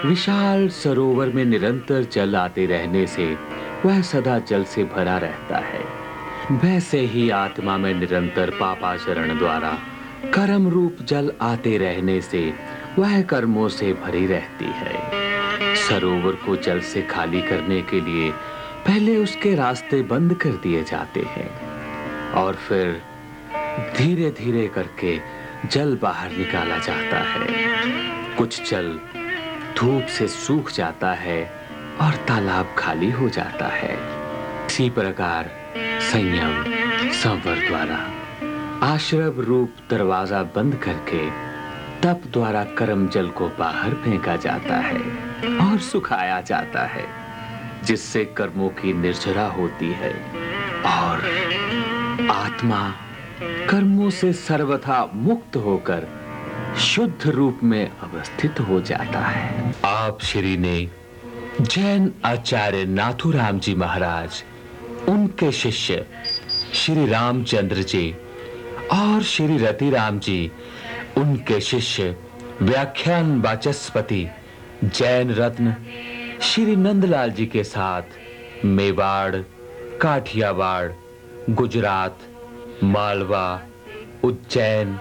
विशाल सरोवर में निरंतर जल आते रहने से वह सदा जल से भरा रहता है। वैसे ही आत्मा में निरंतर पापाचरण द्वारा कर्म रूप जल आते रहने से वह कर्मों से भरी रहती है। सरोवर को जल से खाली करने के लिए पहले उसके रास्ते बंद कर दिए जाते हैं और फिर धीरे धीरे करके जल बाहर निकाला जाता है। कुछ जल धूप से सूख जाता है और तालाब खाली हो जाता है। इसी प्रकार संयम संवर द्वारा आश्रव रूप दरवाजा बंद करके तप द्वारा कर्म जल को बाहर फेंका जाता है और सुखाया जाता है, जिससे कर्मों की निर्जरा होती है और आत्मा कर्मों से सर्वथा मुक्त होकर शुद्ध रूप में अवस्थित हो जाता है। आप श्री ने जैन आचार्य नाथुराम जी महाराज, उनके शिष्य श्री रामचंद्र जी और श्री रतिराम जी, उनके शिष्य व्याख्यान वाचस्पति जैन रत्न श्री नंदलाल जी के साथ मेवाड़, काठियावाड़, गुजरात, मालवा, उज्जैन,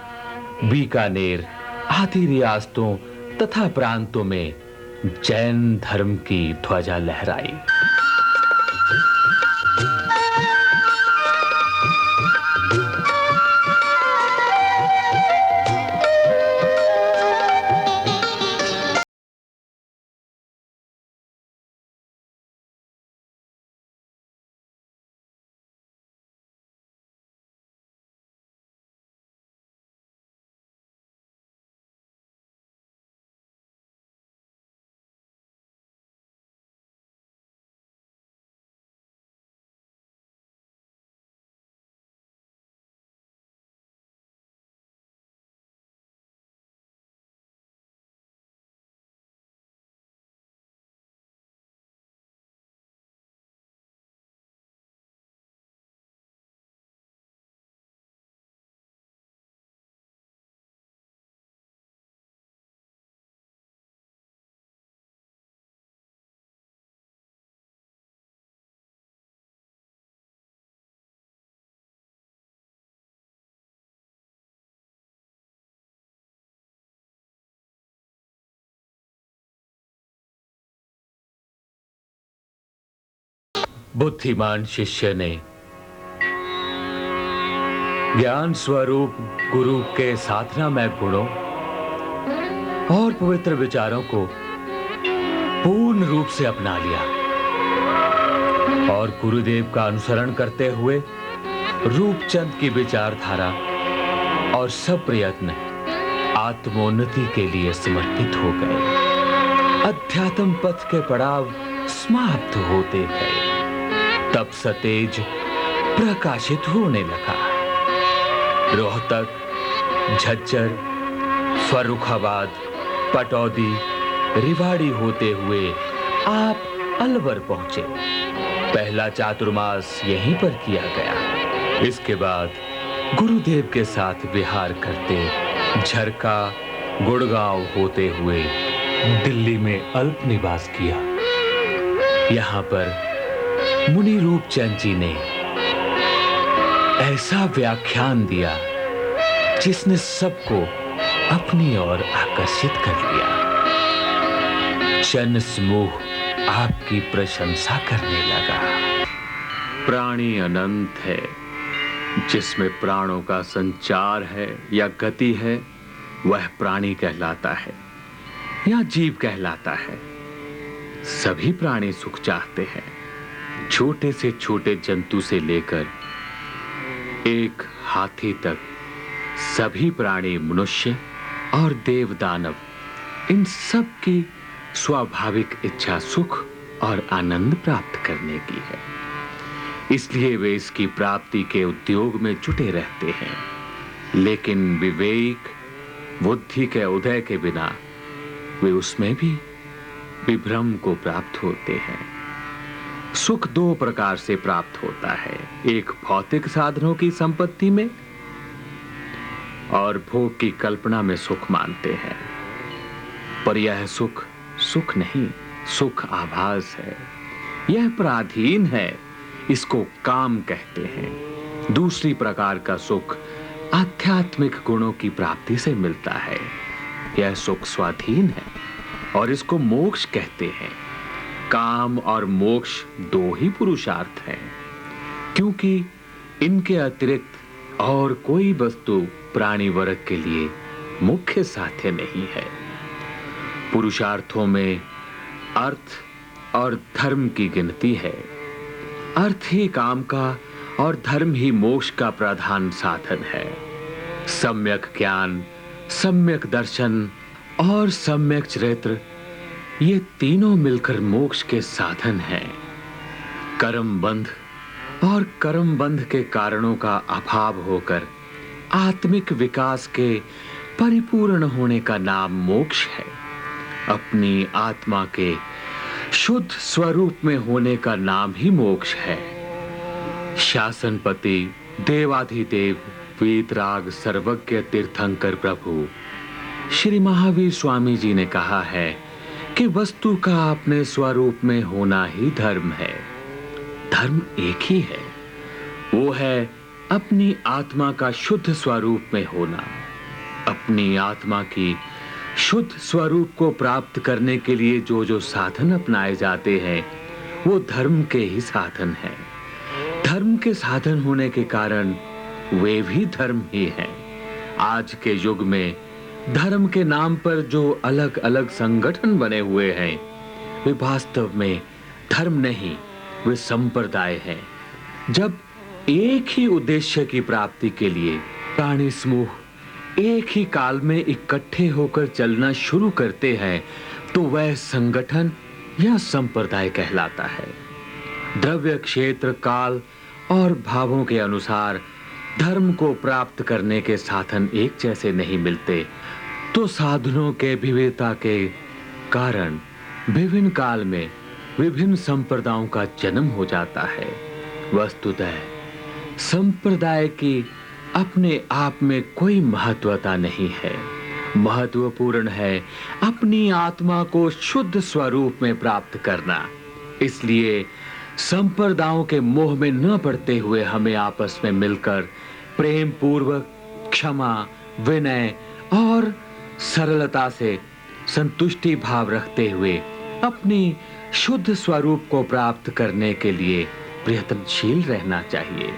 बीकानेर आदि रियासतों तथा प्रांतों में जैन धर्म की ध्वजा लहराई। बुद्धिमान शिष्य ने ज्ञान स्वरूप गुरु के साधना में गुणों और पवित्र विचारों को पूर्ण रूप से अपना लिया और गुरुदेव का अनुसरण करते हुए रूपचंद की विचारधारा और सब प्रयत्न आत्मोन्नति के लिए समर्पित हो गए। अध्यात्म पथ के पड़ाव समाप्त होते गए। तब सतेज प्रकाशित होने लगा। रोहतक, झज्जर, फर्रुखाबाद, पटौदी, रिवाड़ी होते हुए आप अलवर पहुंचे। पहला चातुर्मास यहीं पर किया गया। इसके बाद गुरुदेव के साथ विहार करते झरका, गुड़गांव होते हुए दिल्ली में अल्प निवास किया। यहाँ पर मुनि रूपचंद जी ने ऐसा व्याख्यान दिया जिसने सबको अपनी ओर आकर्षित कर लिया। जन समूह आपकी प्रशंसा करने लगा। प्राणी अनंत है, जिसमें प्राणों का संचार है या गति है, वह प्राणी कहलाता है या जीव कहलाता है। सभी प्राणी सुख चाहते हैं, छोटे से छोटे जंतु से लेकर एक हाथी तक। सभी प्राणी, मनुष्य और देव दानव, इन सब की स्वाभाविक इच्छा सुख और आनंद प्राप्त करने की है। इसलिए वे इसकी प्राप्ति के उद्योग में जुटे रहते हैं। लेकिन विवेक बुद्धि के उदय के बिना वे उसमें भी विभ्रम को प्राप्त होते हैं। सुख दो प्रकार से प्राप्त होता है, एक भौतिक साधनों की संपत्ति में और भोग की कल्पना में सुख मानते हैं। पर यह सुख सुख नहीं, सुख आभास है, यह पराधीन है, इसको काम कहते हैं। दूसरी प्रकार का सुख आध्यात्मिक गुणों की प्राप्ति से मिलता है, यह सुख स्वाधीन है और इसको मोक्ष कहते हैं। काम और मोक्ष दो ही पुरुषार्थ हैं, क्योंकि इनके अतिरिक्त और कोई वस्तु प्राणी वर्ग के लिए मुख्य साध्य नहीं है। पुरुषार्थों में अर्थ और धर्म की गिनती है। अर्थ ही काम का और धर्म ही मोक्ष का प्रधान साधन है। सम्यक ज्ञान, सम्यक दर्शन और सम्यक चरित्र, ये तीनों मिलकर मोक्ष के साधन हैं। कर्म बंध और कर्म बंध के कारणों का अभाव होकर आत्मिक विकास के परिपूर्ण होने का नाम मोक्ष है। अपनी आत्मा के शुद्ध स्वरूप में होने का नाम ही मोक्ष है। शासनपति, देवाधिदेव, वीतराग, सर्वज्ञ तीर्थंकर प्रभु श्री महावीर स्वामी जी ने कहा है कि वस्तु का अपने स्वरूप में होना ही धर्म है। धर्म एक ही है, वो है अपनी आत्मा का शुद्ध स्वरूप में होना। अपनी आत्मा की शुद्ध स्वरूप को प्राप्त करने के लिए जो जो साधन अपनाए जाते हैं, वो धर्म के ही साधन हैं। धर्म के साधन होने के कारण वे भी धर्म ही हैं। आज के युग में धर्म के नाम पर जो अलग अलग संगठन बने हुए हैं, वे वास्तव में धर्म नहीं, वे संप्रदाय हैं। जब एक ही उद्देश्य की प्राप्ति के लिए प्राणी समूह एक ही काल में इकट्ठे होकर चलना शुरू करते हैं, तो वह संगठन या संप्रदाय कहलाता है। द्रव्य, क्षेत्र, काल और भावों के अनुसार धर्म को प्राप्त करने के साधन एक जैसे नहीं मिलते, तो साधनों के विविधता के कारण विभिन्न काल में विभिन्न संप्रदायों का जन्म हो जाता है। वस्तुतः संप्रदाय की अपने आप में कोई महत्वता नहीं है। महत्वपूर्ण है अपनी आत्मा को शुद्ध स्वरूप में प्राप्त करना। इसलिए संप्रदायों के मोह में न पड़ते हुए हमें आपस में मिलकर प्रेम पूर्वक, क्षमा, विनय और सरलता से संतुष्टि भाव रखते हुए अपनी शुद्ध स्वरूप को प्राप्त करने के लिए प्रयत्नशील रहना चाहिए,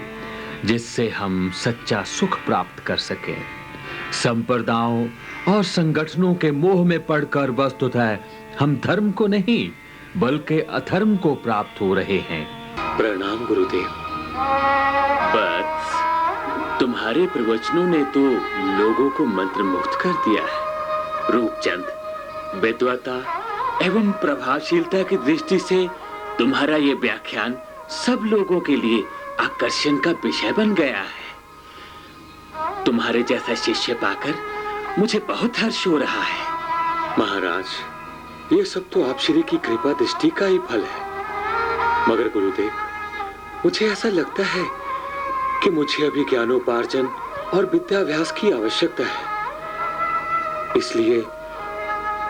जिससे हम सच्चा सुख प्राप्त कर सकें। संप्रदायों और संगठनों के मोह में पड़कर वस्तुतः हम धर्म को नहीं बल्कि अधर्म को प्राप्त हो रहे हैं। प्रणाम गुरुदेव। बस तुम्हारे प्रवचनों ने तो लोगों को मंत्रमुग्ध कर दिया है। रूपचंद, विद्वता एवं प्रभावशीलता की दृष्टि से तुम्हारा ये व्याख्यान सब लोगों के लिए आकर्षण का विषय बन गया है। तुम्हारे जैसा शिष्य पाकर मुझे बहुत हर्ष हो रहा है। महाराज, ये सब तो आप श्री की कृपा दृष्टि का ही फल है। मगर गुरुदेव, मुझे ऐसा लगता है कि मुझे अभी ज्ञानोपार्जन और विद्याभ्यास की आवश्यकता है। इसलिए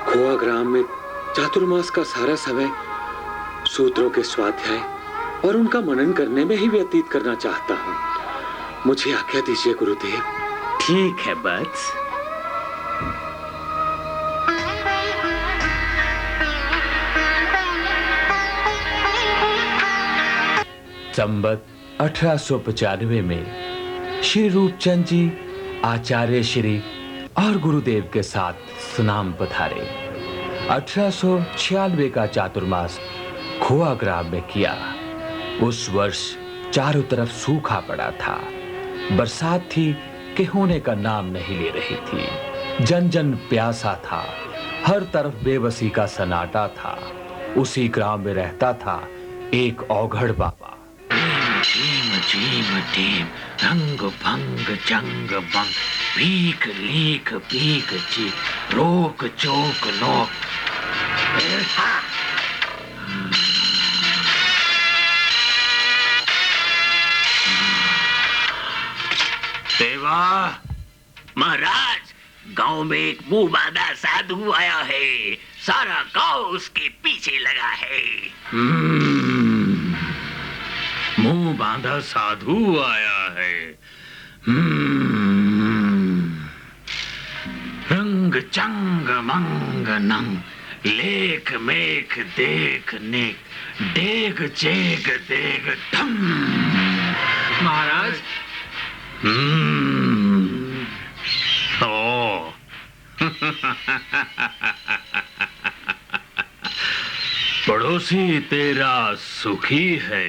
खोआ ग्राम में चातुर्मास का सारा समय सूत्रों के स्वाध्याय और उनका मनन करने में ही व्यतीत करना चाहता हूँ। मुझे आज्ञा दीजिए गुरुदेव। ठीक है वत्स। संवत 1895 में श्री रूपचंद जी आचार्य श्री और गुरुदेव के साथ सुनाम पधारे। 1896 का चातुर्मास खोआ ग्राम में किया। उस वर्ष चारों तरफ सूखा पड़ा था। बरसात थी कि होने का नाम नहीं ले रही थी। जन जन प्यासा था। हर तरफ बेबसी का सन्नाटा था। उसी ग्राम में रहता था एक औघड़ बाबा। झीम झीम टीम रंग भंग जंग बंग भीख लीक भीख जी रोक चोक नोक। देवा महाराज, गांव में एक मुंह बांधा साधु आया है। सारा गांव उसके पीछे लगा है। मुंह बांधा साधु आया है। रंग चंग मंग नंग लेख मेख देख नेक डेग चेग देग धम। महाराज ओ पड़ोसी तेरा सुखी है,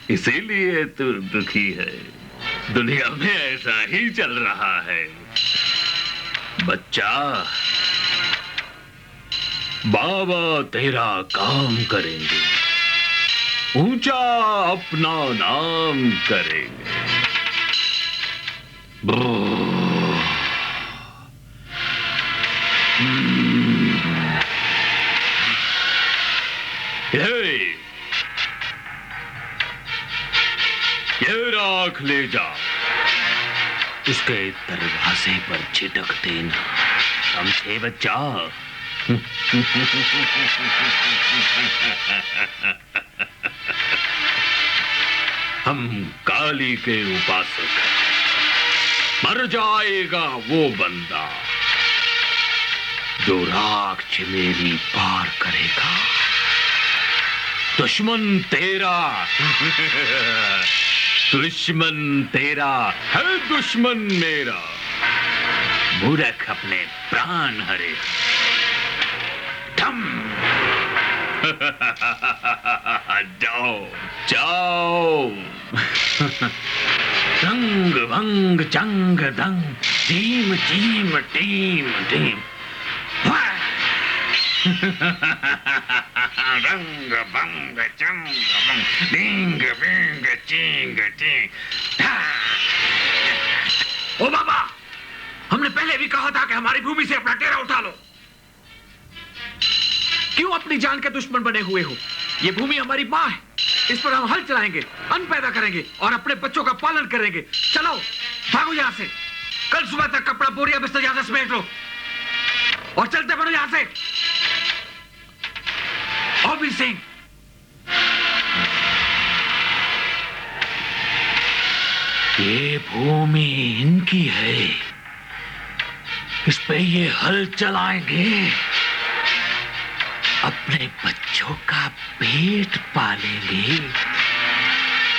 इसीलिए तू दुखी है। दुनिया में ऐसा ही चल रहा है। बच्चा, बाबा तेरा काम करेंगे, ऊंचा अपना नाम करेंगे। ये राख ले जा, उसके दरवाजे पर छिटक देना। समझे बच्चा? हम काली के उपासक हैं। मर जाएगा वो बंदा जो राख चिमेरी पार करेगा। दुश्मन तेरा दुश्मन तेरा है दुश्मन मेरा। मूर्ख अपने प्राण हरे। धम। जाओ जाओ। रंग भंग चंग दंग टीम टीम टीम टीम। रंग भंग चंग भंग डिंग बिंग चिंग टिंग। ओ बाबा, हमने पहले भी कहा था कि हमारी भूमि से अपना डेरा उठा लो। क्यों अपनी जान के दुश्मन बने हुए हो? ये भूमि हमारी माँ है। इस पर हम हल चलाएंगे, अन्न पैदा करेंगे और अपने बच्चों का पालन करेंगे। चलो भागो यहाँ से। कल सुबह तक कपड़ा बोरिया बिस्तर यहाँ से समेट लो और चलते बढ़ो यहाँ से। ऑबिल सिंह, ये भूमि इनकी है। इस पे ये हल चलाएंगे, अपने बच्चों का पेट पालेंगे।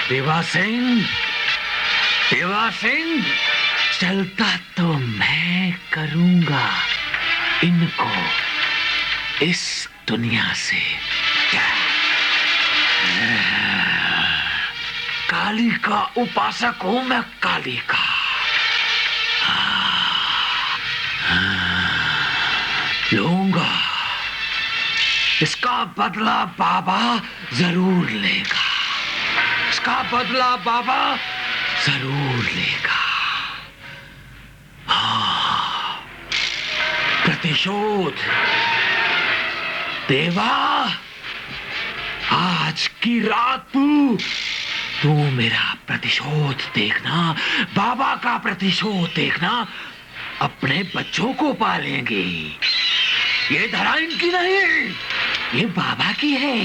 देवा सिंह, देवा सिंह, चलता तो मैं करूंगा इनको इस दुनिया से। काली का उपासक हूं मैं, काली का। लूंगा इसका बदला, बाबा जरूर लेगा। इसका बदला बाबा जरूर लेगा। हाँ, प्रतिशोध। देवा, आज की रात तू मेरा प्रतिशोध देखना, बाबा का प्रतिशोध देखना। अपने बच्चों को पालेंगे। ये धरा इनकी नहीं, ये बाबा की है।